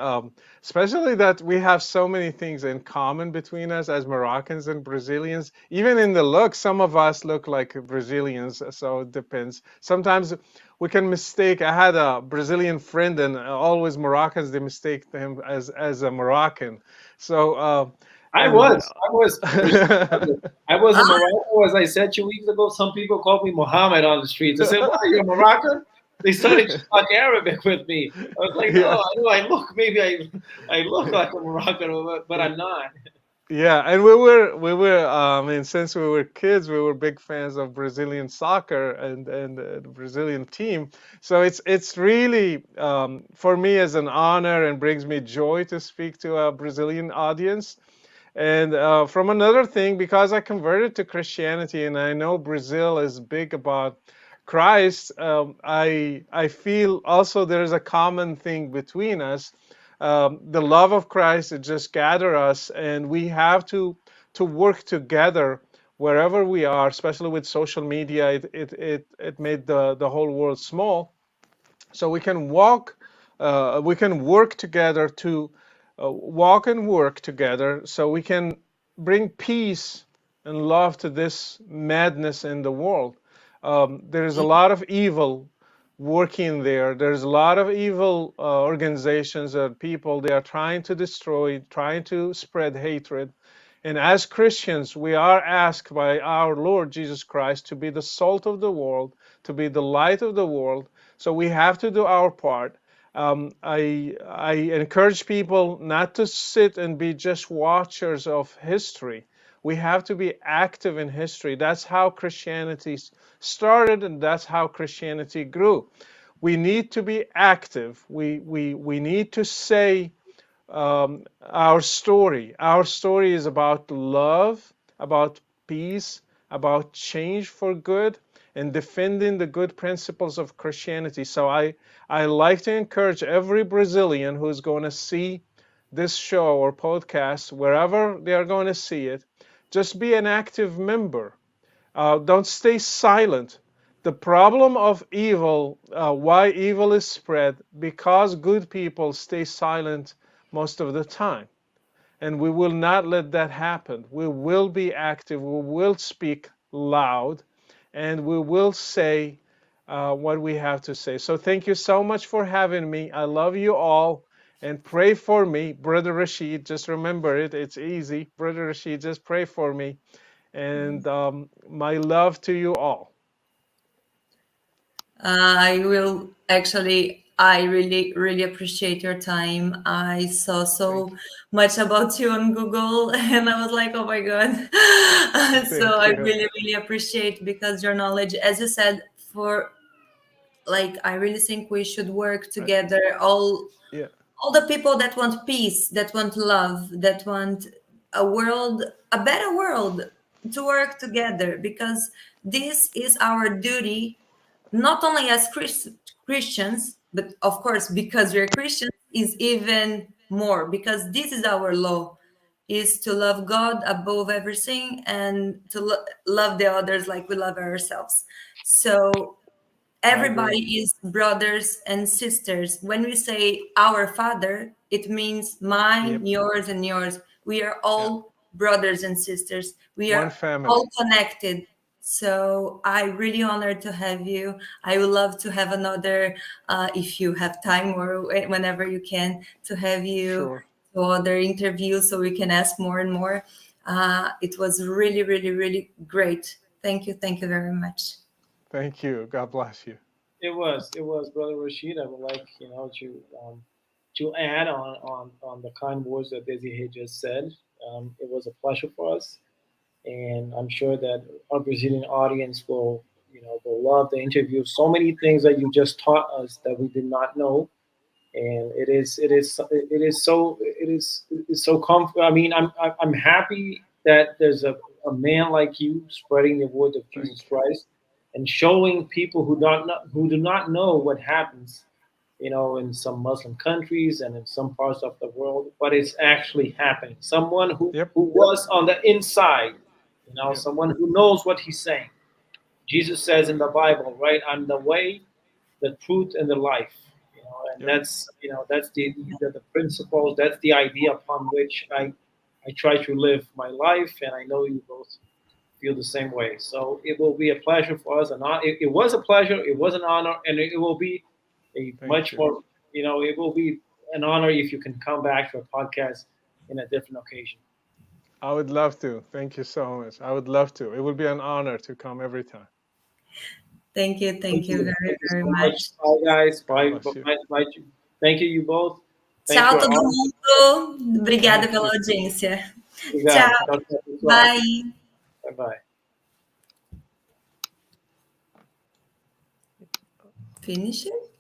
especially that we have so many things in common between us as Moroccans and Brazilians. Even in the look, some of us look like Brazilians, so it depends. Sometimes we can mistake. I had a Brazilian friend, and always Moroccans they mistake him as a Moroccan. So I and was. I was. I was in Morocco, as I said 2 weeks ago. Some people called me Mohammed on the streets. They said, "Why, you're Moroccan?" They started to talk Arabic with me. I was like, "No, yeah. I know. I look. Maybe I look like a Moroccan, but I'm not." Yeah, and we were I mean since we were kids we were big fans of Brazilian soccer and the Brazilian team. So it's really for me as an honor and brings me joy to speak to a Brazilian audience. And from another thing, because I converted to Christianity and I know Brazil is big about Christ, I feel also there is a common thing between us. The love of Christ it just gather us, and we have to work together wherever we are. Especially with social media, it made the whole world small, so we can work together to walk and work together so we can bring peace and love to this madness in the world. There is a lot of evil working there. There's a lot of evil organizations and people. They are trying to destroy, trying to spread hatred, And as Christians, we are asked by our Lord Jesus Christ to be the salt of the world, to be the light of the world. So we have to do our part. I encourage people not to sit and be just watchers of history. We have to be active in history. That's how Christianity started, and that's how Christianity grew. We need to be active. We need to say our story. Our story is about love, about peace, about change for good, and defending the good principles of Christianity. So I like to encourage every Brazilian who's going to see this show or podcast, wherever they are going to see it, just be an active member. Don't stay silent. The problem of evil, why evil is spread, because good people stay silent most of the time. And we will not let that happen. We will be active, we will speak loud, and we will say what we have to say. So thank you so much for having me. I love you all. And pray for me, Brother Rachid. Just remember it, it's easy. Brother Rachid, just pray for me. And my love to you all. I will actually, I really, really appreciate your time. I saw so much about you on Google and I was like, oh my God. So Thank I you. really, really appreciate because your knowledge, as you said, for like, I really think we should work together, Yeah, all the people that want peace, that want love, that want a world, a better world, to work together because this is our duty, not only as Christians, but of course, because we're Christians, is even more because this is our law is to love God above everything and to love the others like we love ourselves. So I agree. everybody is brothers and sisters. When we say our Father, it means Yep. mine, yours, and yours. We are Yeah. all brothers and sisters. We One are family. all connected. So I really honored to have you. I would love to have another, if you have time or whenever you can, to have you Sure. to other interviews so we can ask more and more. It was really, really, really great. Thank you. Thank you very much. Thank you. God bless you. It was, Brother Rashid. I would like, to add on the kind words that Desiree just said. It was a pleasure for us, and I'm sure that our Brazilian audience will love the interview. So many things that you just taught us that we did not know, and it is so comfortable. I mean, I'm happy that there's a man like you spreading the word of Jesus Thank you. Christ and showing people who do not know what happens, in some Muslim countries and in some parts of the world, but it's actually happening. Someone Yep. who was on the inside, Yep. someone who knows what he's saying. Jesus says in the Bible, right? I'm the way, the truth, and the life. And Yep. that's the principles. That's the idea upon which I try to live my life, and I know you both feel the same way. So it will be a pleasure for us, and it was a pleasure. It was an honor, and it will be a Thank much you. more. It will be an honor if you can come back to a podcast in a different occasion. I would love to. Thank you so much. I would love to. It would be an honor to come every time. Thank you. Thank Thank you you. very, Thank you very so much. much. Bye, guys. God Bye. bless you. Bye. Bye. Thank you both. Thank Tchau, you todo all. mundo. Obrigada Thank pela you. audiência. Tchau. Obrigado. Tchau, tchau, pessoal. Bye. Bye, bye. Finish it.